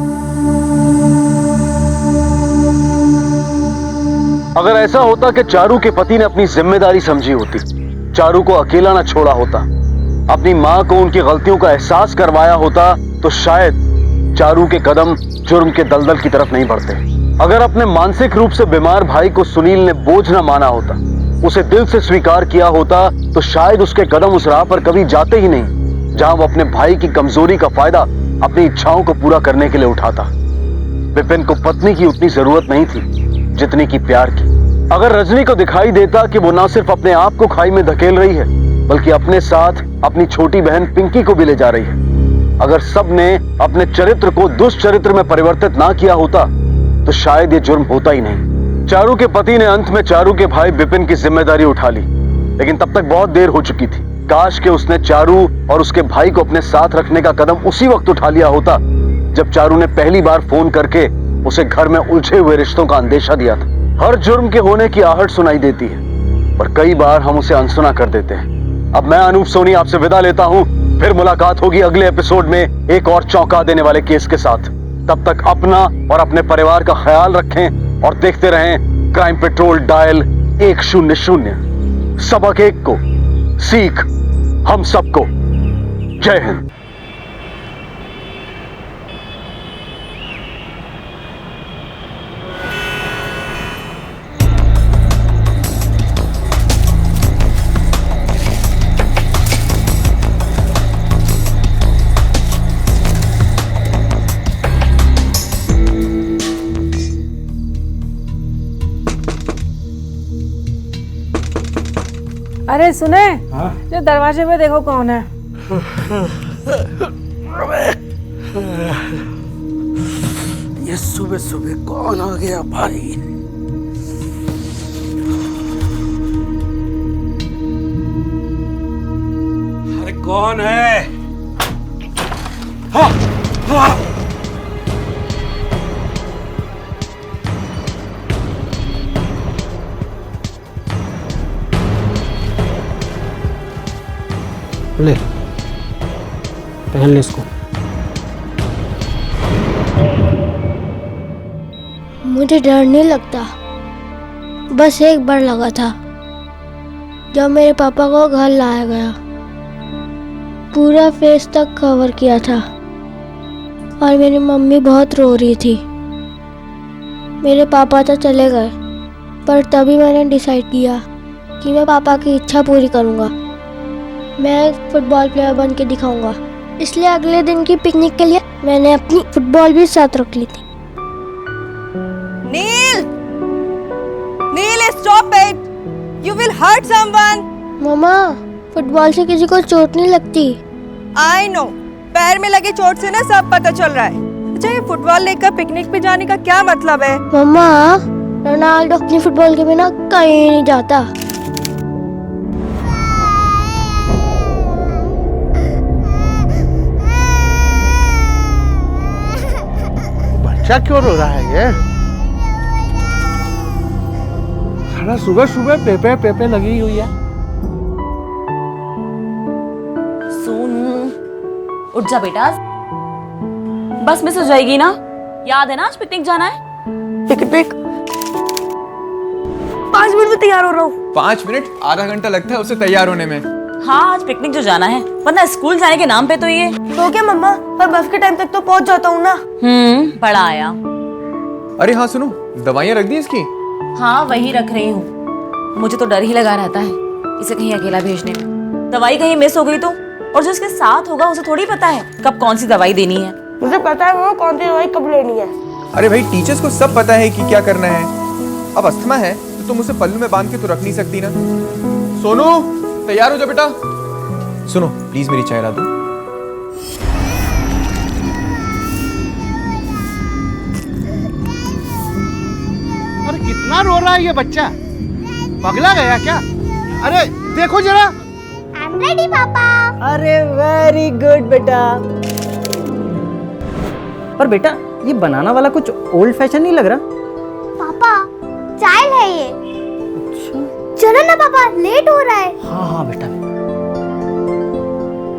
अगर ऐसा होता कि चारू के पति ने अपनी जिम्मेदारी समझी होती, चारू को अकेला ना छोड़ा होता, अपनी मां को उनकी गलतियों का एहसास करवाया होता, तो शायद चारू के कदम जुर्म के दलदल की तरफ नहीं बढ़ते। अगर अपने मानसिक रूप से बीमार भाई को सुनील ने बोझ न माना होता, उसे दिल से स्वीकार किया होता, तो शायद उसके कदम उस राह पर कभी जाते ही नहीं जहां वो अपने भाई की कमजोरी का फायदा अपनी इच्छाओं को पूरा करने के लिए उठाता। विपिन को पत्नी की उतनी जरूरत नहीं थी जितनी की प्यार की। अगर रजनी को दिखाई देता कि वो ना सिर्फ अपने आप को खाई में धकेल रही है बल्कि अपने साथ अपनी छोटी बहन पिंकी को भी ले जा रही है, अगर सब ने अपने चरित्र को दुष्चरित्र में परिवर्तित ना किया होता तो शायद ये जुर्म होता ही नहीं। चारू के पति ने अंत में चारू के भाई विपिन की जिम्मेदारी उठा ली, लेकिन तब तक बहुत देर हो चुकी थी। काश के उसने चारू और उसके भाई को अपने साथ रखने का कदम उसी वक्त उठा लिया होता जब चारू ने पहली बार फोन करके उसे घर में उलझे हुए रिश्तों का अंदेशा दिया था। हर जुर्म के होने की आहट सुनाई देती है पर कई बार हम उसे अनसुना कर देते हैं। अब मैं अनूप सोनी आपसे विदा लेता हूं, फिर मुलाकात होगी अगले एपिसोड में एक और चौंका देने वाले केस के साथ। तब तक अपना और अपने परिवार का ख्याल रखें और देखते रहें क्राइम पेट्रोल डायल 100। सबक एक को, सीख हम सबको। जय हिंद। अरे सुने, जो दरवाजे पे देखो कौन है। ये सुबह सुबह कौन आ गया भाई? अरे कौन है? हाँ, हाँ। ले पहन ले इसको। मुझे डर नहीं लगता, बस एक बार लगा था जब मेरे पापा को घर लाया गया। पूरा फेस तक कवर किया था और मेरी मम्मी बहुत रो रही थी। मेरे पापा तो चले गए, पर तभी मैंने डिसाइड किया कि मैं पापा की इच्छा पूरी करूंगा। मैं एक फुटबॉल प्लेयर बन के दिखाऊंगा। इसलिए अगले दिन की पिकनिक के लिए मैंने अपनी फुटबॉल भी साथ रख ली थी। Neel, Neel stop it, you will hurt someone. Mama, football से किसी को चोट नहीं लगती। आई नो, पैर में लगे चोट से ना सब पता चल रहा है। अच्छा, ये फुटबॉल लेकर पिकनिक पे जाने का क्या मतलब है? मम्मा, रोनाल्डो अपनी फुटबॉल के बिना कहीं नहीं जाता। बच्चा क्यों रो रहा है ये? साला सुबह सुबह पेपे पेपे लगी हुई है। सोनू, उठ जा बेटा, बस मिस हो जाएगी ना। याद है ना आज पिकनिक जाना है? पिकनिक? 5 मिनट में तैयार हो रहा हूँ। 5 मिनट? आधा घंटा लगता है उसे तैयार होने में। हाँ, आज पिकनिक जो जाना है, वरना स्कूल जाने के नाम पे तो ये। तो क्या मम्मा, पर बस के टाइम तक तो पहुँच जाता हूँ ना। बड़ा आया। अरे हाँ सुनो, दवाइयाँ रख दी इसकी? हाँ, वही रख रही हूँ। मुझे तो डर ही लगा रहता है इसे कहीं अकेला भेजने में। दवाई कहीं मिस हो गई तो, और जो इसके साथ होगा उसे थोड़ी पता है कब कौन सी दवाई देनी है। मुझे पता है वो कौन सी दवाई कब लेनी है। अरे भाई, टीचर्स को सब पता है कि क्या करना है। अब अस्थमा है तो तुम उसे पल्लू में बांध के तो रख नहीं सकती ना। सोनू, तैयार हो जा बेटा। सुनो प्लीज, मेरी चाय ला दो। अरे कितना रो रहा है ये बच्चा, पगला गया क्या? अरे देखो जरा। I'm ready, पापा। अरे वेरी गुड बेटा। पर बेटा, ये बनाना वाला कुछ ओल्ड फैशन नहीं लग रहा? पापा, चाइल्ड है ये। अच्छा। चलो ना पापा, लेट हो रहा है। हाँ हाँ बेटा,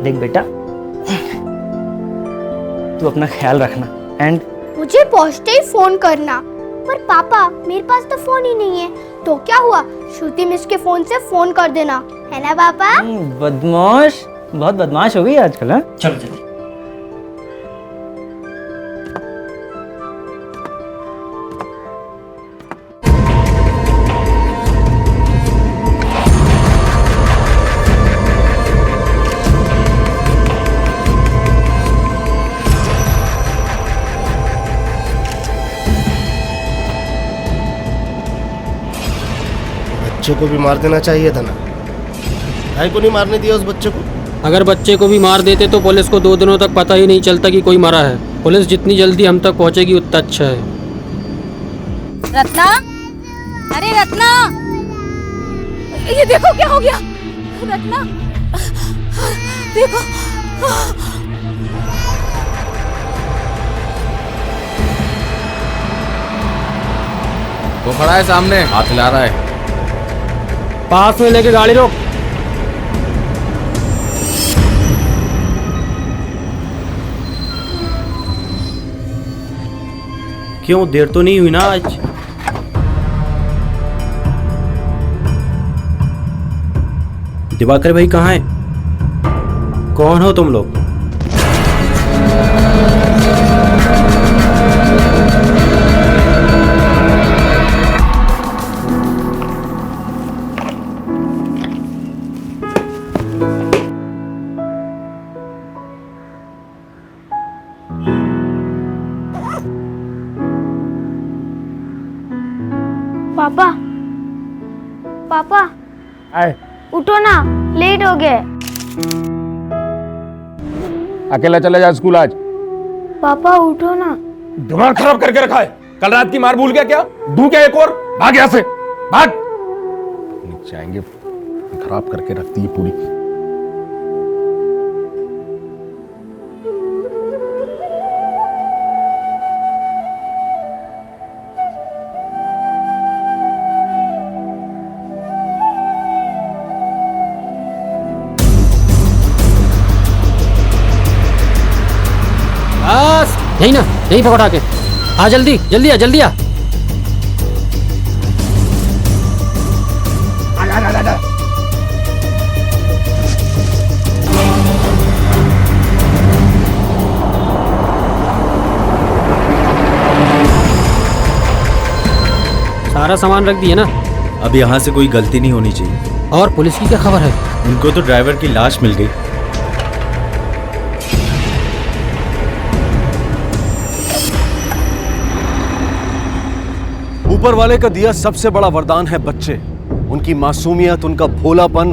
देख बेटा, तू अपना ख्याल रखना। एंड मुझे पहुंचते ही फोन करना। पर पापा, मेरे पास तो फोन ही नहीं है। तो क्या हुआ, श्रुति मिस के फोन से फोन कर देना, है ना पापा? बदमाश, बहुत बदमाश हो गई आजकल। हाँ, चलो चलो। बच्चे को भी मार देना चाहिए था ना, भाई को नहीं मारने दिया उस बच्चे को। अगर बच्चे को भी मार देते तो पुलिस को 2 दिनों तक पता ही नहीं चलता कि कोई मरा है। पुलिस जितनी जल्दी हम तक पहुंचेगी उतना अच्छा है। रत्ना, अरे रत्ना, ये देखो क्या हो गया। रत्ना, देखो। वो खड़ा है सामने, हाथ हिला रहा है। पास में लेके गाड़ी रोक। क्यों, देर तो नहीं हुई ना आज? दिवाकर भाई कहाँ हैं? कौन हो तुम लोग? पापा, पापा, आए, उठो ना, लेट हो गए। अकेला चला जा स्कूल आज। पापा उठो ना। दिमाग खराब करके रखा है। कल रात की मार भूल गया क्या? दूं क्या एक और? भाग यहाँ से, भाग। जाएंगे, खराब करके रखती है पूरी। यही ना, यही पकड़ा के। आ जल्दी जल्दी आ, जल्दी आ। सारा सामान रख दिया ना? अब यहाँ से कोई गलती नहीं होनी चाहिए। और पुलिस की क्या खबर है? उनको तो ड्राइवर की लाश मिल गई। ऊपर वाले का दिया सबसे बड़ा वरदान है बच्चे। उनकी मासूमियत, उनका भोलापन,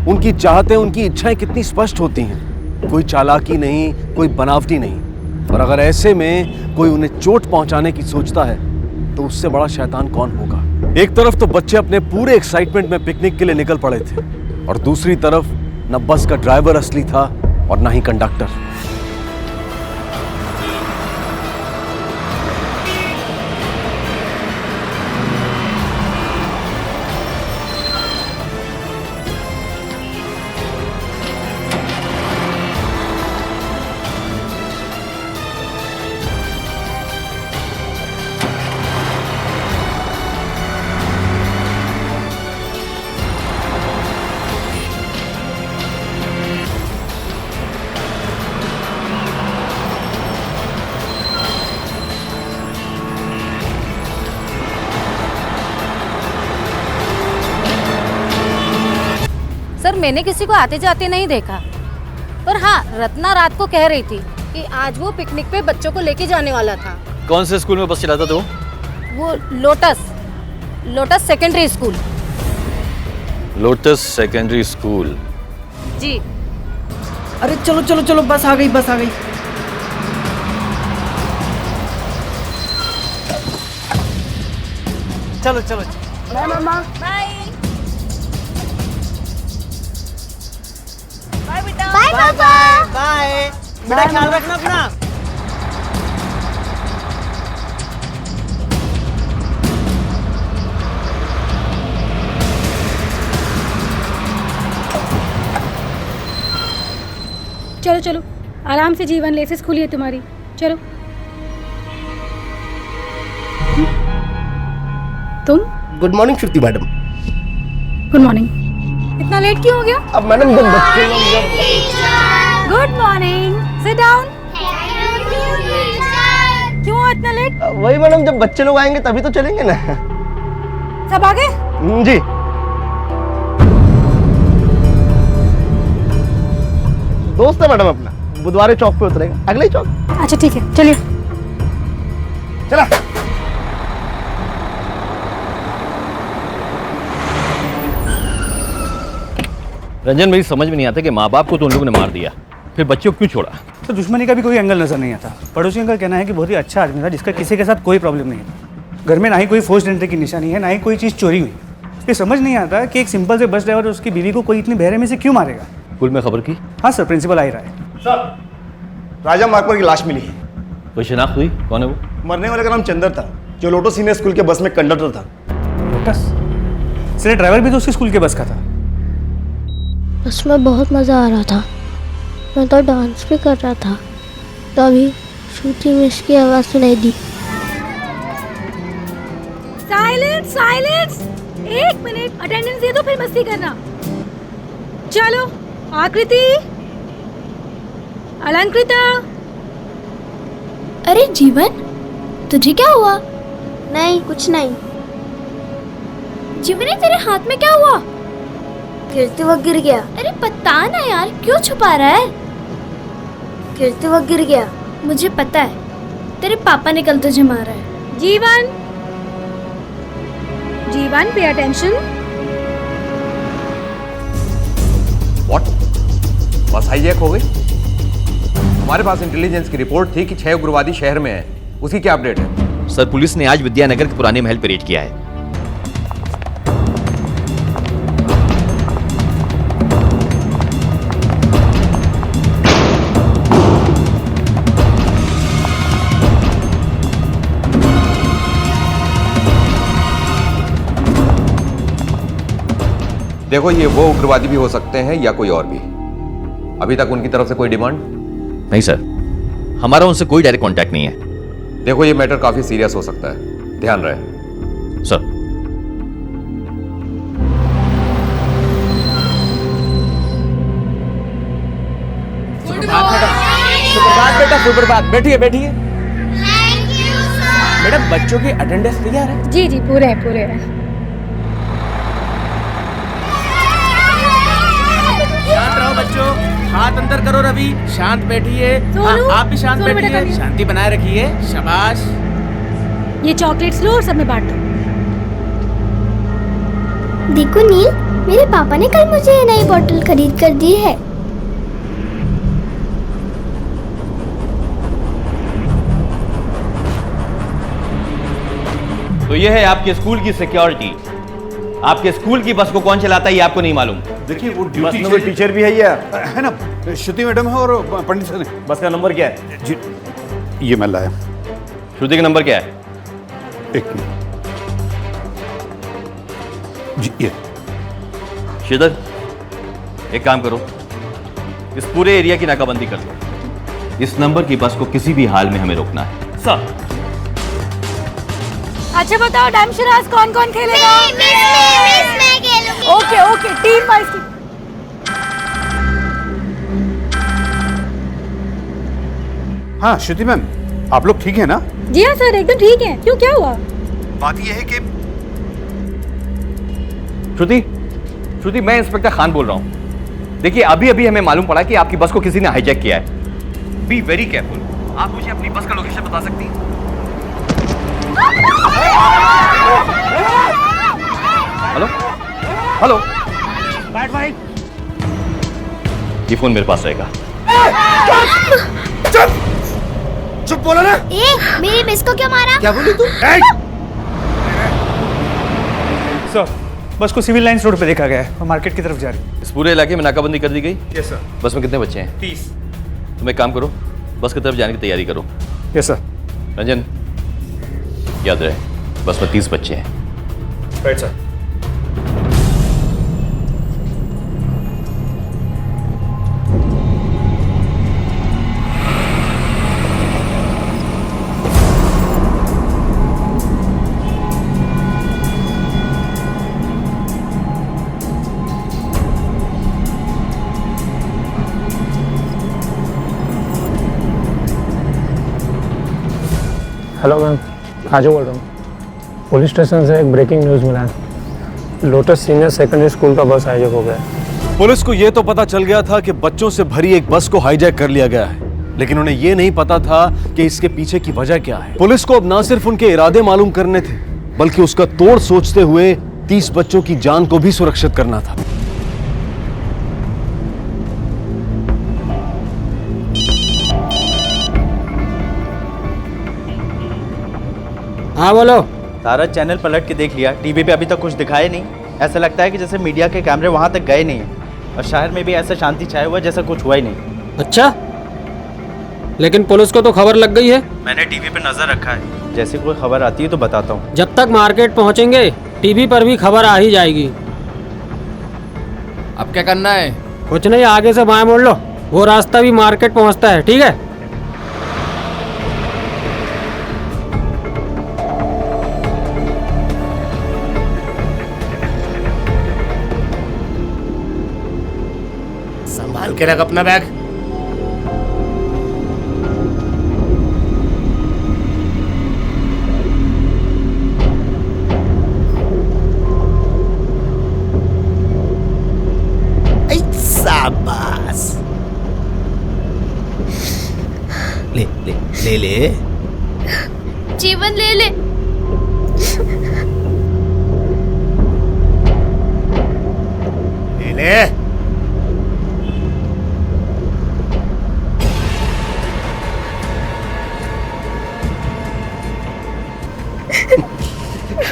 उनकी चाहतें, उनकी इच्छाएं कितनी स्पष्ट होती हैं। कोई चालाकी नहीं, कोई बनावटी नहीं। और अगर ऐसे में कोई उन्हें चोट पहुंचाने की सोचता है तो उससे बड़ा शैतान कौन होगा। एक तरफ तो बच्चे अपने पूरे एक्साइटमेंट में पिकनिक के लिए निकल पड़े थे और दूसरी तरफ न बस का ड्राइवर असली था और न ही कंडक्टर। सर मैंने किसी को आते जाते नहीं देखा, पर हाँ रत्ना रात को कह रही थी कि आज वो पिकनिक पे बच्चों को लेके जाने वाला था। कौन से स्कूल में बस चलाता था वो Lotus Secondary School. Lotus Secondary School. जी। अरे चलो चलो चलो, बस आ गई, बस आ गई। चलो चलो बाय मम्मा। बाय बेटा। बाय पापा। बाय बेटा, ख्याल रखना अपना। चलो चलो आराम से जीवन, लेसेस खुली है तुम्हारी, चलो। तुम? गुड मॉर्निंग श्रुति मैडम। Good morning. इतना लेट क्यों हो गया? अब मैडम जब बच्चे गुड मॉर्निंग, सिट डाउन। क्यों इतना लेट? वही मैडम, जब बच्चे लोग आएंगे तभी तो चलेंगे ना। सब आ गए? जी। दोस्त है मैडम अपना, बुधवारे चौक पे उतरेगा, अगले ही चौक। अच्छा ठीक है, चलिए। चला। रंजन, मेरी समझ में नहीं आता कि माँ बाप को तो उन लोगों ने मार दिया, फिर बच्चों को क्यों छोड़ा? तो दुश्मनी का भी कोई एंगल नजर नहीं आता। पड़ोसियों का कहना है कि बहुत ही अच्छा आदमी था, जिसका किसी के साथ कोई प्रॉब्लम नहीं है। घर में ना ही कोई फोर्स्ड एंट्री की निशानी है, ना ही कोई चीज़ चोरी हुई। ये समझ नहीं आता कि एक सिंपल से बस ड्राइवर और उसकी बीवी को कोई इतनी बहरे में से क्यों मारेगा। स्कूल में खबर की? हाँ सर, प्रिंसिपल आ ही रहा है। सर, राजा मार्कवर की लाश मिली है। कोई शिनाख्त हुई? कौन है वो? मरने वाले का नाम चंदर था, जो लोटो सीनियर स्कूल के बस में कंडक्टर था। लोटस? सर ड्राइवर भी तो उसके स्कूल के बस का था। बस में बहुत मज़ा आ रहा था, मैं तो डांस भी कर रहा था, तभी श्रुति मिस की आवाज़ सुनाई दी। साइलेंस साइलेंस, 1 मिनट अटेंडेंस दे दो फिर मस्ती करना। चलो आकृति, अलंकृता। अरे जीवन, तुझे क्या हुआ? नहीं कुछ नहीं। जीवन, तेरे हाथ में क्या हुआ? गिरते वक्त गिर गया। अरे पता ना यार, क्यों छुपा रहा है? गिरते वक्त गिर गया। मुझे पता है, तेरे पापा ने कल तुझे मारा है। जीवन, जीवन पे अटेंशन। व्हाट? बस हाईजैक हो गई? हमारे पास इंटेलिजेंस की रिपोर्ट थी कि 6 उग्रवादी शहर में है, उसकी क्या अपडेट है? सर, पुलिस ने आज विद्यानगर के पुराने महल पर रेड किया है। देखो, ये वो उग्रवादी भी हो सकते हैं या कोई और भी। अभी तक उनकी तरफ से कोई डिमांड नहीं सर, हमारा उनसे कोई डायरेक्ट कांटेक्ट नहीं है। देखो ये मैटर काफी सीरियस हो सकता है, ध्यान रहे। सर। सुप्रभात बेटा, सुप्रभात। बैठिए बैठिए। मैडम बच्चों की अटेंडेंस तैयार है? जी जी पूरे हैं पूरे हैं। शांत रहो बच्चों, हाथ अंदर करो। रवि शांत बैठिए। हाँ, आप भी शांत बैठिए, शांति बनाए रखिए। शाबाश। ये चॉकलेट्स लो और सब में बांट दो। देखो नील, मेरे पापा ने कल मुझे ये नई बोतल खरीद कर दी है। तो ये है आपके स्कूल की सिक्योरिटी। आपके स्कूल की बस को कौन चलाता है ये आपको नहीं मालूम। देखिए वो ड्यूटी नंबर टीचर भी है ये है ना, श्रुति मैडम है और पंडित सर है। बस का नंबर क्या है? जी ये मैं लाया। श्रुति का नंबर क्या है? एक मिनट जी, ये श्रीधर एक काम करो, इस पूरे एरिया की नाकाबंदी कर दो। इस नंबर की बस को किसी भी हाल में हमें रोकना है। सर। अच्छा बताओ डैमशराज कौन कौन खेलेगा? मैं खेलूंगी। Okay okay, team wise. हाँ श्रुति मैम, आप लोग ठीक है ना? जी हाँ सर, एकदम ठीक है। क्यों, क्या हुआ? बात यह है कि श्रुति मैं इंस्पेक्टर खान बोल रहा हूं। देखिए अभी अभी हमें मालूम पड़ा कि आपकी बस को किसी ने हाईजैक किया है। Be very careful. आप मुझे अपनी बस का लोकेशन बता सकती हैं? हेलो हेलो, बैठ भाई। ये फोन मेरे पास रहेगा। चुप बोलो ना। मेरी मिस को क्यों मारा? क्या बोली तू? सर बस को सिविल लाइंस रोड पे देखा गया है और मार्केट की तरफ जा रही है। इस पूरे इलाके में नाकाबंदी कर दी गई? Yes sir. बस में कितने बच्चे हैं? 30। तुम एक काम करो, बस की तरफ जाने की तैयारी करो। Yes sir. रंजन याद रहे बस में 30 बच्चे हैं। Right sir. हेलो मैम, आजू बोल रहा हूँ। पुलिस स्टेशन से एक ब्रेकिंग न्यूज़ मिला है। लोटस सीनियर सेकेंडरी स्कूल का बस हाईजैक हो गया है। पुलिस को यह तो पता चल गया था कि बच्चों से भरी एक बस को हाईजैक कर लिया गया है, लेकिन उन्हें यह नहीं पता था कि इसके पीछे की वजह क्या है। पुलिस को अब न सिर्फ उनके इरादे मालूम करने थे, बल्कि उसका तोड़ सोचते हुए 30 बच्चों की जान को भी सुरक्षित करना था। हाँ बोलो। सारा चैनल पलट के देख लिया, टीवी पे अभी तक कुछ दिखाया नहीं। ऐसा लगता है कि जैसे मीडिया के कैमरे वहां तक गए नहीं हैं और शहर में भी ऐसा शांति छाया हुआ जैसा कुछ हुआ ही नहीं। अच्छा, लेकिन पुलिस को तो खबर लग गई है। मैंने टीवी पे नजर रखा है, जैसे कोई खबर आती है तो बताता हूँ। जब तक मार्केट पहुंचेंगे टीवी पर भी खबर आ ही जाएगी। अब क्या करना है? कुछ नहीं, आगे से बाएं मोड़ लो, वो रास्ता भी मार्केट पहुंचता है। ठीक है? संभाल के रख अपना बैग। शाबाश। ले ले ले ले। जीवन ले ले। ले ले।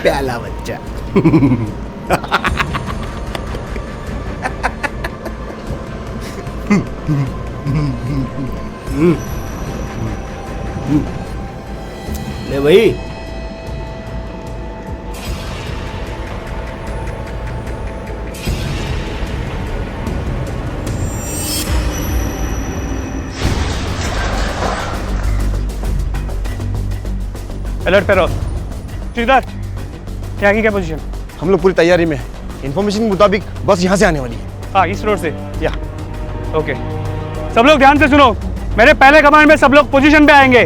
प्याला बच्चा। ले भाई। अलर्ट पे रहो। श्रीधर, क्या की क्या पोजीशन? हम लोग पूरी तैयारी में हैं। इन्फॉर्मेशन के मुताबिक बस यहाँ से आने वाली है। हाँ, इस रोड से। या ओके, सब लोग ध्यान से सुनो। मेरे पहले कमांड में सब लोग पोजीशन पे आएंगे,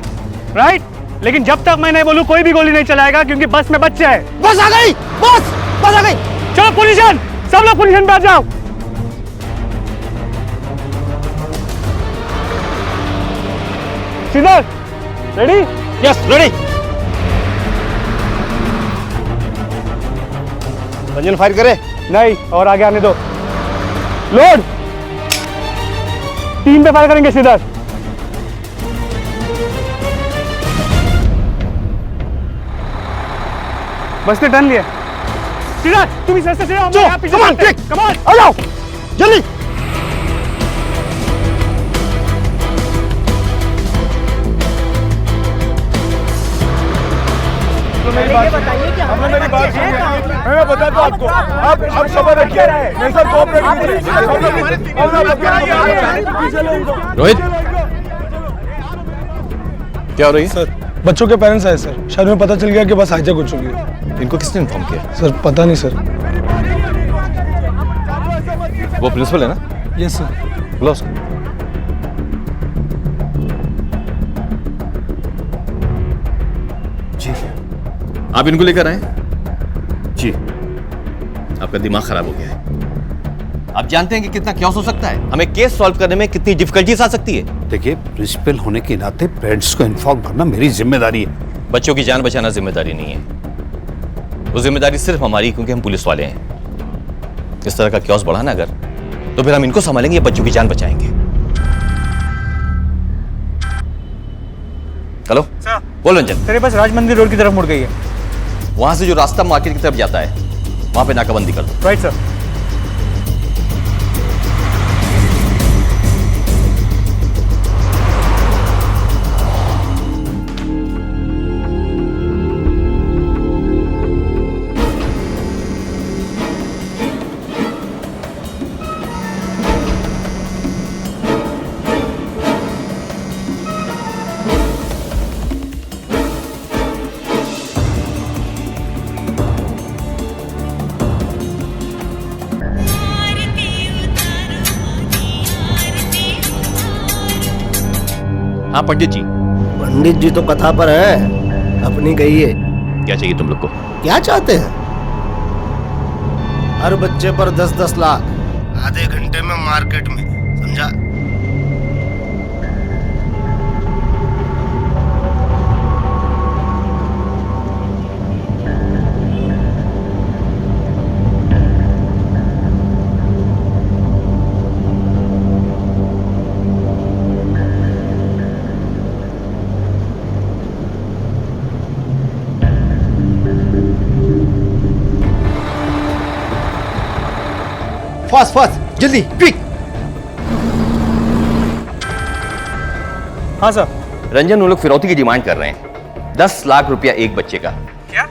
राइट? लेकिन जब तक मैं नहीं बोलूं कोई भी गोली नहीं चलाएगा, क्योंकि बस में बच्चे हैं। बस आ गई, बस आ गई। चलो पोजीशन, सब लोग पोजीशन पे आ जाओ। Shridhar, ready? Yes, ready. Ranjan fire करे? नहीं, और आगे आने दो। लोड। 3 पे फायर करेंगे श्रीधर। बस ने टर्न लिया। श्रीधर, तुम इस रास्ते से आओ, मैं यहाँ पीछे चलते हैं। Come on, आ जाओ जल्दी। मेरी बात सुनिए। मैं बता दूं आपको, आप सबर रखिए, मेरे साथ कोऑपरेट कीजिए। रोहित, क्या हो रही है? सर, बच्चों के पेरेंट्स आए सर। शायद में पता चल गया कि बस हाईजैक हो चुकी है। इनको किसने इन्फॉर्म किया? सर पता नहीं सर। वो प्रिंसिपल है ना? Yes sir. बुलाओ उसको। जी, आप इनको लेकर आए? जी, आपका दिमाग खराब हो गया है। आप जानते हैं कि कितना क्या हो सकता है, हमें केस सॉल्व करने में कितनी डिफिकल्टीज आ सकती है। देखिए, प्रिंसिपल होने के नाते पेरेंट्स को इन्फॉर्म करना मेरी जिम्मेदारी है। बच्चों की जान बचाना जिम्मेदारी नहीं है, वो जिम्मेदारी सिर्फ हमारी, क्योंकि हम पुलिस वाले हैं। इस तरह का क्योस बढ़ा ना अगर, तो फिर हम इनको संभालेंगे, बच्चों की जान बचाएंगे। हेलो बोल रंजन। तेरे पास राज मंदिर रोड की तरफ मुड़ गई है। वहां से जो रास्ता मार्केट की तरफ जाता है, वहां पे नाकाबंदी कर दो। Right sir. हाँ पंडित जी। पंडित जी तो कथा पर है, अपनी गई है। क्या चाहिए तुम लोग को? क्या चाहते हैं? हर बच्चे पर 10-10 लाख, आधे घंटे में मार्केट में, समझा? फास्ट फास्ट, जल्दी, क्विक। हाँ सर। रंजन, वो लोग फिरौती की डिमांड कर रहे हैं, 10 लाख रुपया एक बच्चे का। क्या?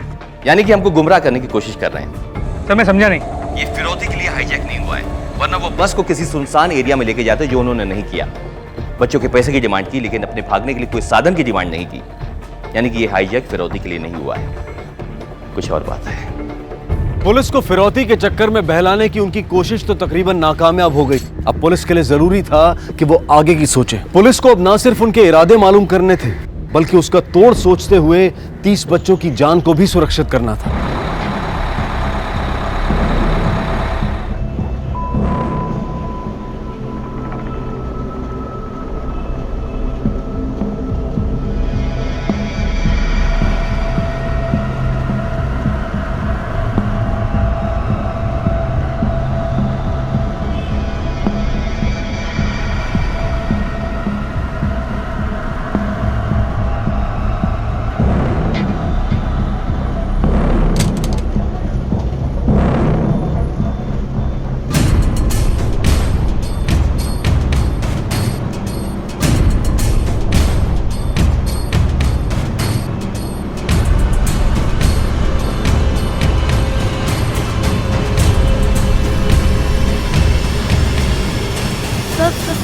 यानी कि हमको गुमराह करने की कोशिश कर रहे हैं। सर मैं समझा नहीं। ये फिरौती के लिए हाईजैक नहीं हुआ है, वरना वो बस को किसी सुनसान एरिया में लेके जाते, जो उन्होंने नहीं किया। बच्चों के पैसे की डिमांड की, लेकिन अपने भागने के लिए कोई साधन की डिमांड नहीं की। यानी कि ये हाईजैक फिरौती के लिए नहीं हुआ है, कुछ और बात है। पुलिस को फिरौती के चक्कर में बहलाने की उनकी कोशिश तो तकरीबन नाकामयाब हो गई। अब पुलिस के लिए जरूरी था कि वो आगे की सोचे। पुलिस को अब ना सिर्फ उनके इरादे मालूम करने थे, बल्कि उसका तोड़ सोचते हुए 30 बच्चों की जान को भी सुरक्षित करना था।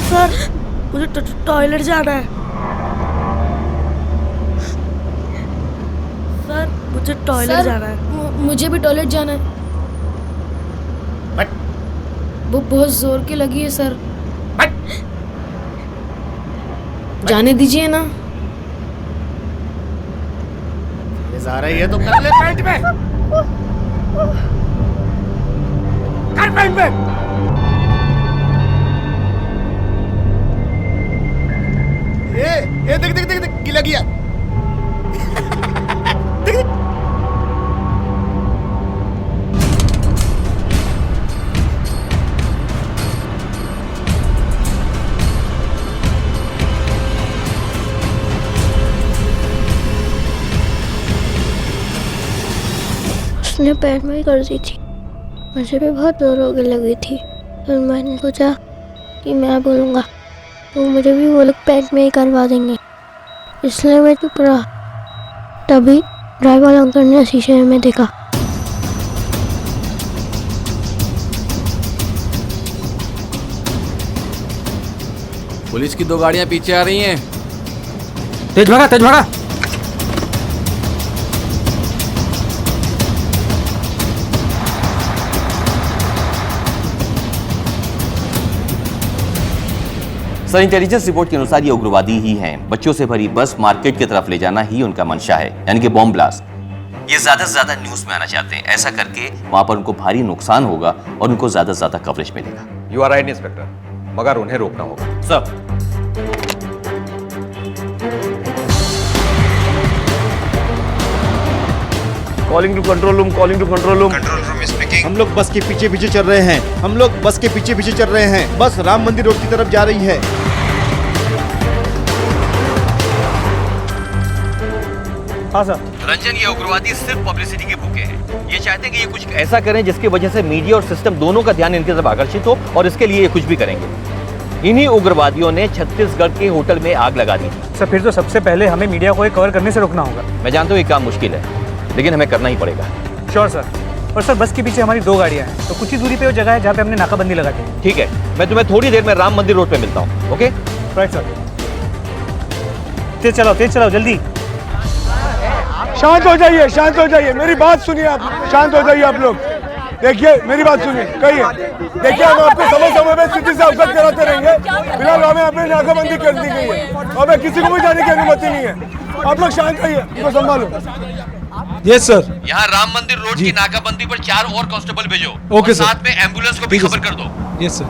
सर, मुझे टॉयलेट जाना है। मुझे टॉयलेट जाना है। मुझे भी टॉयलेट जाना है। वो बहुत जोर की लगी है सर। जाने दीजिए ना। ये जा रही है तो कर ले पैंट में, कर पैंट में। ये देख देख देख देख गीला किया। देख देख। उसने पैर में ही कर दी थी। मुझे भी बहुत जोर होने लगी थी, फिर मैंने सोचा कि मैं बोलूँगा तो मुझे भी वो लोग पैर में ही करवा देंगे, इसलिए मैं चुप रहा। तभी ड्राइवर अंकल ने शीशे में देखा। पुलिस की 2 गाड़ियां पीछे आ रही हैं। तेज भागा, तेज भागा। सर, इंटेलिजेंस रिपोर्ट के अनुसार ये उग्रवादी ही हैं। बच्चों से भरी बस मार्केट की तरफ ले जाना ही उनका मंशा है, यानी कि बॉम्ब ब्लास्ट। ये ज्यादा से ज्यादा न्यूज में आना चाहते हैं। ऐसा करके वहां पर उनको भारी नुकसान होगा और उनको ज्यादा से ज्यादा कवरेज मिलेगा। यू आर राइट इंस्पेक्टर, मगर उन्हें रोकना होगा। Sir, calling to control room, calling to control room. Control room speaking. हम लोग बस के पीछे पीछे चल रहे हैं। हम लोग बस के पीछे पीछे चल रहे हैं। बस राम मंदिर रोड की तरफ जा रही है। हाँ सर। रंजन, ये उग्रवादी सिर्फ पब्लिसिटी के भूखे हैं। ये चाहते हैं कि ये कुछ ऐसा करें जिसकी वजह से मीडिया और सिस्टम दोनों का ध्यान इनकी तरफ आकर्षित हो, और इसके लिए ये कुछ भी करेंगे। इन्हीं उग्रवादियों ने छत्तीसगढ़ के होटल में आग लगा दी थी। सर, फिर तो सबसे पहले हमें मीडिया को कवर करने से रोकना होगा। मैं जानता हूँ ये काम मुश्किल है, लेकिन हमें करना ही पड़ेगा। Sure sir. और सर, बस के पीछे हमारी 2 गाड़ियाँ हैं, तो कुछ ही दूरी पे वो जगह है जहाँ पे हमने नाकाबंदी लगा दी। ठीक है, मैं तुम्हें थोड़ी देर में राम मंदिर रोड पे मिलता हूँ। Okay, right sir. तेज चलाओ जल्दी। शांत हो जाइए, शांत हो जाइए, मेरी बात सुनिए आप। शांत हो जाइए आप लोग। देखिए मेरी बात सुनिए, कहिए। देखिए हम आपको समय समय पे स्थिति से अवगत कराते रहेंगे। फिलहाल हमें अपनी नाकाबंदी कर दी गई है, हमें किसी को भी जाने की अनुमति नहीं है। आप लोग शांत रहिए, इनको संभालो। Yes sir. यहाँ राम मंदिर रोड की नाकाबंदी पर 4 और कांस्टेबल भेजो। Okay sir. साथ में एम्बुलेंस को भी खबर कर दो। Yes sir.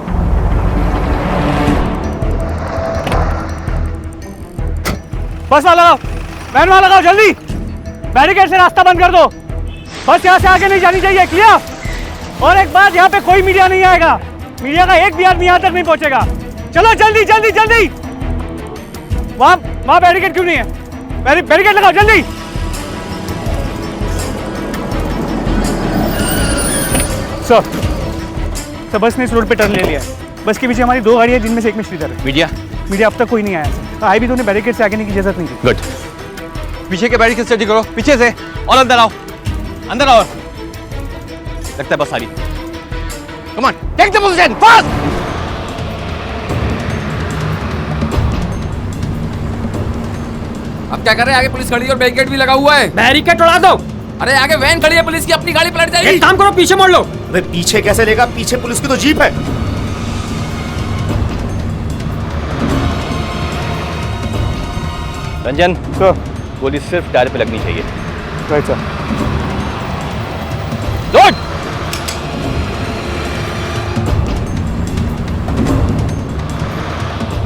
बस वाला लगाओ, वैन वाला लगाओ, जल्दी। बैरिकेड से रास्ता बंद कर दो। बस यहाँ से आगे नहीं जानी चाहिए, क्लियर। और एक बात, यहाँ पे कोई मीडिया नहीं आएगा। मीडिया का एक भी आदमी यहाँ तक नहीं पहुंचेगा। चलो जल्दी जल्दी जल्दी। वहाँ बैरिकेड क्यों नहीं है? बैरिकेड लगाओ जल्दी। सर, बस ने इस रोड पे टर्न ले लिया है। बस के पीछे हमारी 2 गाड़ियाँ, जिनमें से एक में श्रीधर है। मीडिया अब तक कोई नहीं आया। आए भी तो उन्हें बैरिकेड से आगे की इजाजत नहीं दी। गुड। पीछे के बैरिकेड स्टडी करो, पीछे से, और अंदर आओ, अंदर आओ। लगता है बस आ रही। Come on, take the position fast. अब क्या कर रहे हैं? आगे पुलिस खड़ी है और बैरिकेड भी लगा हुआ है। बैरिकेड उड़ा दो। अरे आगे वैन खड़ी है पुलिस की, अपनी गाड़ी पलट जाएगी। एक काम करो, पीछे मोड़ लो। अरे पीछे कैसे लेगा? पीछे पुलिस की तो जीप है। रंजन सर, गोली सिर्फ टायर पे लगनी चाहिए। Right sir. गुड।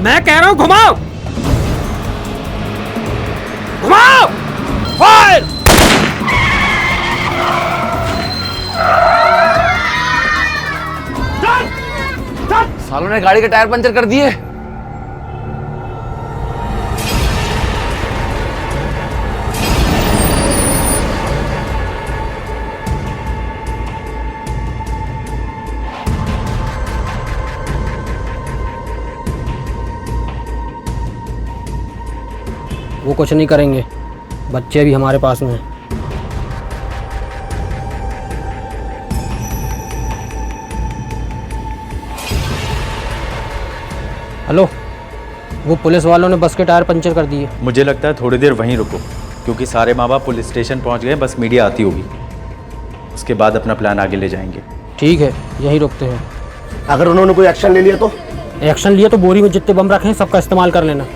मैं कह रहा हूं घुमाओ, घुमाओ। फायर। सालों ने गाड़ी के टायर पंचर कर दिए। वो कुछ नहीं करेंगे, बच्चे भी हमारे पास में हैं। हेलो, वो पुलिस वालों ने बस के टायर पंचर कर दिए। मुझे लगता है थोड़ी देर वहीं रुको, क्योंकि सारे माँ बाप पुलिस स्टेशन पहुंच गए, बस मीडिया आती होगी, उसके बाद अपना प्लान आगे ले जाएंगे। ठीक है, यहीं रोकते हैं। अगर उन्होंने कोई एक्शन ले लिया तो? एक्शन लिया तो बोरी में जितने बम रखे हैं सबका इस्तेमाल कर लेना।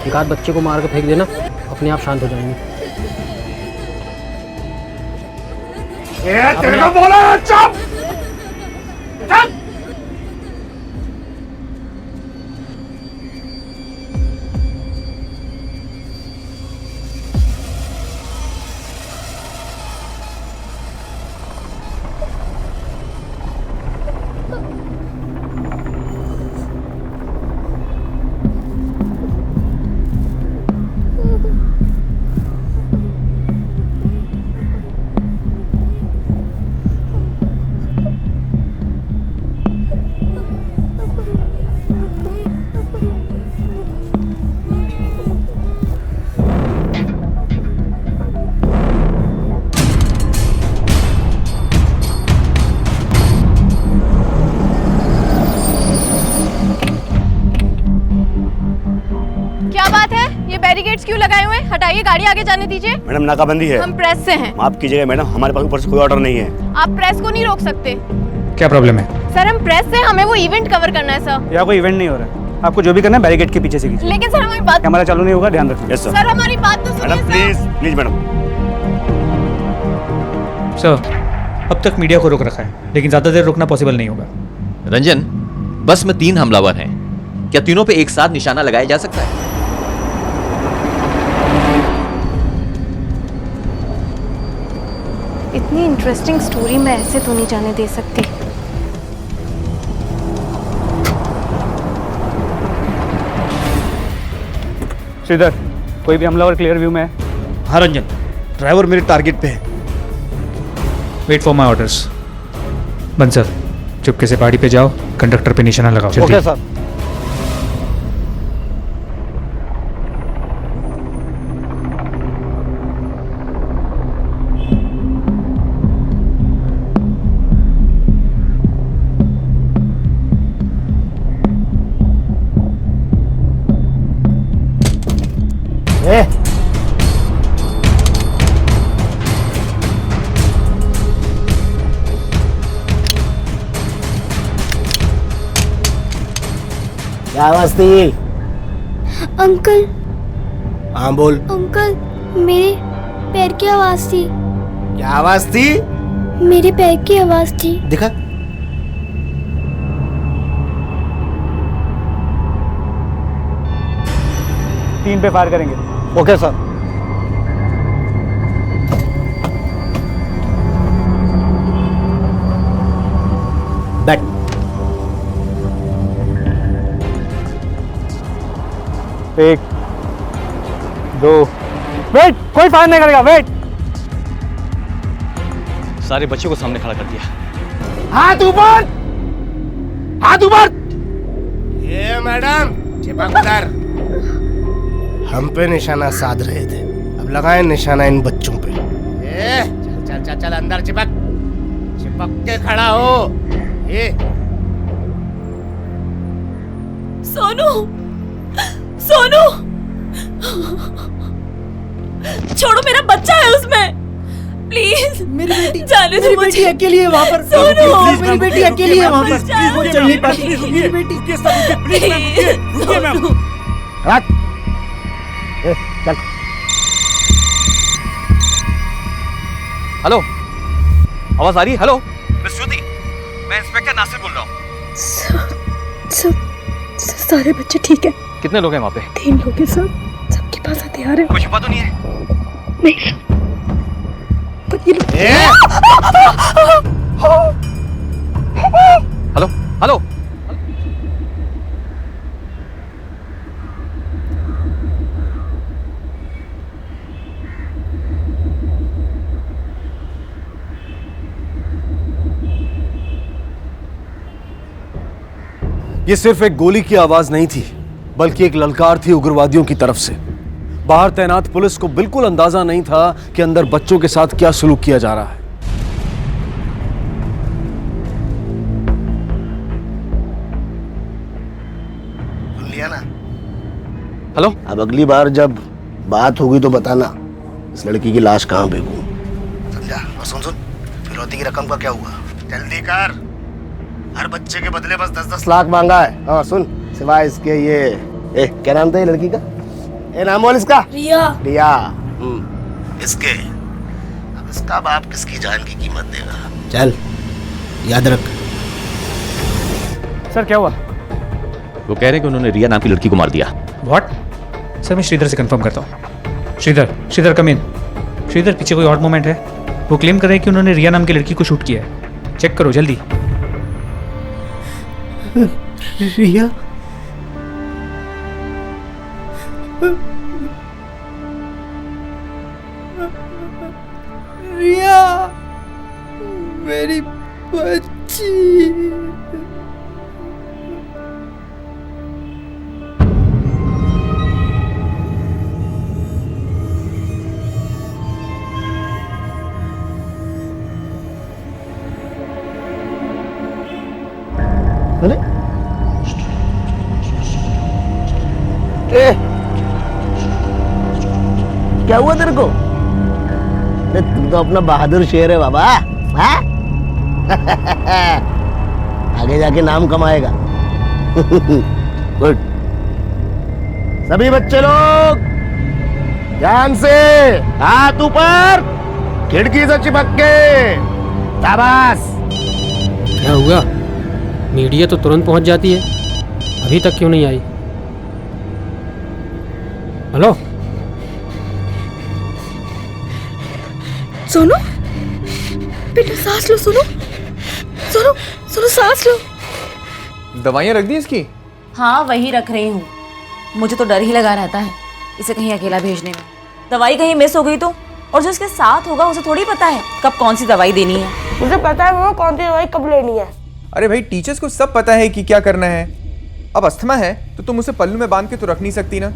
एक आध बच्चे को मार के फेंक देना, अपने आप शांत हो जाएंगे। तेरे को बोला चुप! चुप! बैरिकेड्स क्यों लगाए हुए हैं? हटाइए, गाड़ी आगे जाने दीजिए। मैडम नाकाबंदी है। हम प्रेस से हैं। माफ कीजिएगा मैडम, हमारे पास ऊपर से कोई ऑर्डर नहीं है। आप प्रेस को नहीं रोक सकते। क्या प्रॉब्लम है? सर हम प्रेस से, हमें वो इवेंट कवर करना है सर। यहाँ कोई इवेंट नहीं हो रहा है, आपको जो भी करना है बैरिकेड के पीछे से कीजिए। लेकिन सर हमारी बात, हमारा चालू नहीं होगा, ध्यान रखिए। यस सर हमारी बात तो सुनिए प्लीज प्लीज मैडम। सर अब तक मीडिया को रोक रखा है, लेकिन ज्यादा देर रोकना पॉसिबल नहीं होगा। रंजन, बस में 3 हमलावर हैं, क्या तीनों पे एक साथ निशाना लगाया जा सकता है? इतनी इंटरेस्टिंग स्टोरी मैं ऐसे तो नहीं जाने दे सकती। श्रीधर, कोई भी हमलावर क्लियर व्यू में है? हाँ रंजन, ड्राइवर मेरे टारगेट पे है। Wait for my orders. बंसर, चुपके से पहाड़ी पे जाओ, कंडक्टर पे निशाना लगाओ। Okay sir. क्या आवाज थी? अंकल। हाँ बोल। अंकल, मेरे पैर की आवाज थी। क्या आवाज थी? मेरे पैर की आवाज थी। दिखा। तीन पे फायर करेंगे। Okay sir. बैठ। एक, दो, वेट, कोई फायर नहीं करेगा, वेट। सारे बच्चों को सामने खड़ा कर दिया। हाथ ऊपर, हाथ ऊपर। ये मैडम चिपक उधर। हम पे निशाना साध रहे थे, अब लगाए निशाना इन बच्चों पे। ये चल चल चल चल अंदर चिपक, चिपक के खड़ा हो। ये सोनू, सोनू, छोड़ो, मेरा बच्चा है उसमें, प्लीज। मेरी बेटी जाने दो, मेरी बेटी अकेली है वहाँ पर। सोनू, मेरी बेटी अकेली है वहाँ पर, वो चल नहीं पाती। मेरी बेटी रुकिए मैम। चल। हेलो, आवाज आ रही है? हेलो मिस श्रुति, मैं इंस्पेक्टर नासिर बोल रहा हूँ। सारे बच्चे ठीक है? कितने लोग हैं वहाँ पे? 3 लोग हैं सर, सबके पास हथियार है। कोई छुपा तो नहीं है? नहीं पर ये हेलो हेलो, ये सिर्फ एक गोली की आवाज नहीं थी, बल्कि एक ललकार थी उग्रवादियों की तरफ से। बाहर तैनात पुलिस को बिल्कुल अंदाजा नहीं था कि अंदर बच्चों के साथ क्या सलूक किया जा रहा है। लिया ना? हेलो, अब अगली बार जब बात होगी तो बताना, इस लड़की की लाश कहाँ फेंकूं? समझा? और सुन फिरौती की रकम का क्या हुआ? जल्दी कर। हर बच्चे के बदले बस 10-10 लाख मांगा है। और सुन, सिवाय इसके ये क्या नाम था ये लड़की का? नाम बोल इसका। रिया। रिया। इसके अब इसका बाप किसकी जान की कीमत देगा? चल याद रख। सर क्या हुआ? वो कह रहे हैं कि उन्होंने रिया नाम की लड़की को मार दिया। व्हाट? सर मैं श्रीधर से कंफर्म करता हूँ। श्रीधर कम इन। श्रीधर पीछे कोई और मोमेंट है? वो क्लेम कर रहे हैं कि उन्होंने रिया नाम की लड़की को शूट किया है। चेक करो जल्दी। रिया? रिया मेरी बच्ची। अरे क्या हुआ तेरे को? तुम तो अपना बहादुर शेर है बाबा। हाँ? आगे जाके नाम कमाएगा। गुड। सभी बच्चे लोग ध्यान से, हाथ ऊपर, खिड़की से चिपक के। शाबाश। क्या हुआ? मीडिया तो तुरंत पहुंच जाती है, अभी तक क्यों नहीं आई? हेलो सोनू, बेटा सांस लो। सोनू सांस लो। दवाइयाँ रख दी इसकी? हाँ वही रख रही हूँ। मुझे तो डर ही लगा रहता है इसे कहीं अकेला भेजने में। दवाई कहीं मिस हो गई तो? और जो इसके साथ होगा उसे थोड़ी पता है कब कौन सी दवाई देनी है। मुझे पता है वो कौन सी दवाई कब लेनी है। अरे भाई टीचर्स को सब पता है कि क्या करना है। अब अस्थमा है तो तुम उसे पल्लू में बांध के तो रख नहीं सकती ना।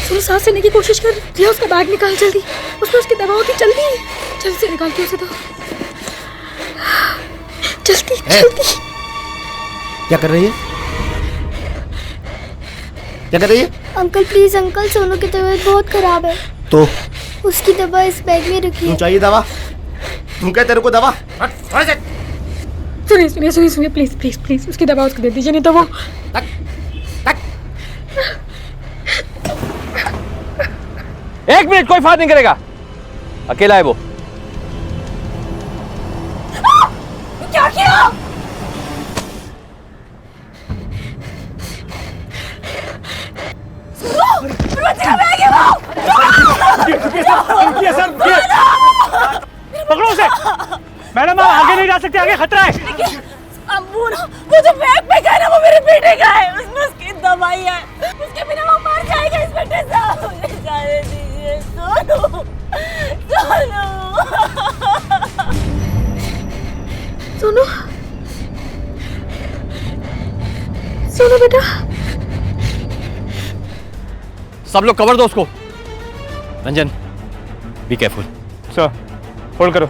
सोनू सांस लेने की कोशिश कर। रिया उसका बैग निकाल जल्दी, उसमें उसकी दवाओं की जल्दी से निकाल के उसे दो। जल्दी। क्या कर रही है? क्या कर रही है? अंकल प्लीज अंकल, सोनू की तबीयत बहुत खराब है। तो उसकी दवा इस बैग में रखी है। चाहिए दवा? तुम क्या तेरे को दवा? सुनिए प्लीज उसकी दवा उसको दे दीजिए, नहीं तो वो एक मिनट, कोई फायदा नहीं करेगा, अकेला है वो। क्या किया? पकड़ो उसे। मैडम आप आगे नहीं जा सकते, आगे खतरा है। वो जो बैग में गया ना वो मेरे बेटे का है, उसमें उसकी दवाई है, उसके बिना वो मर जाएगा। इस बेटे से मुझे जाने दीजिए। सोनू बेटा। सब लोग कवर दो उसको। Ranjan be careful. Sir hold करो।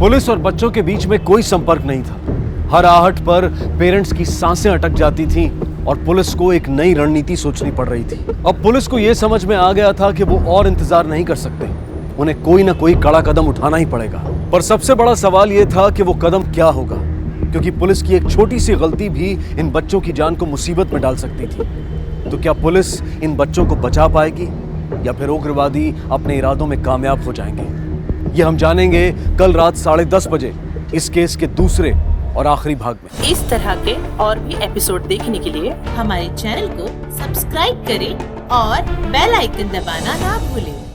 पुलिस और बच्चों के बीच में कोई संपर्क नहीं था। हर आहट पर पेरेंट्स की सांसें अटक जाती थीं और पुलिस को एक नई रणनीति सोचनी पड़ रही थी। अब पुलिस को यह समझ में आ गया था कि वो और इंतजार नहीं कर सकते, उन्हें कोई ना कोई कड़ा कदम उठाना ही पड़ेगा। पर सबसे बड़ा सवाल यह था कि वो कदम क्या होगा, क्योंकि पुलिस की एक छोटी सी गलती भी इन बच्चों की जान को मुसीबत में डाल सकती थी। तो क्या पुलिस इन बच्चों को बचा पाएगी या फिर उग्रवादी अपने इरादों में कामयाब हो जाएंगे? ये हम जानेंगे कल रात 10:30 बजे इस केस के दूसरे और आखिरी भाग में। इस तरह के और भी एपिसोड देखने के लिए हमारे चैनल को सब्सक्राइब करें और बेल आइकन दबाना ना भूलें।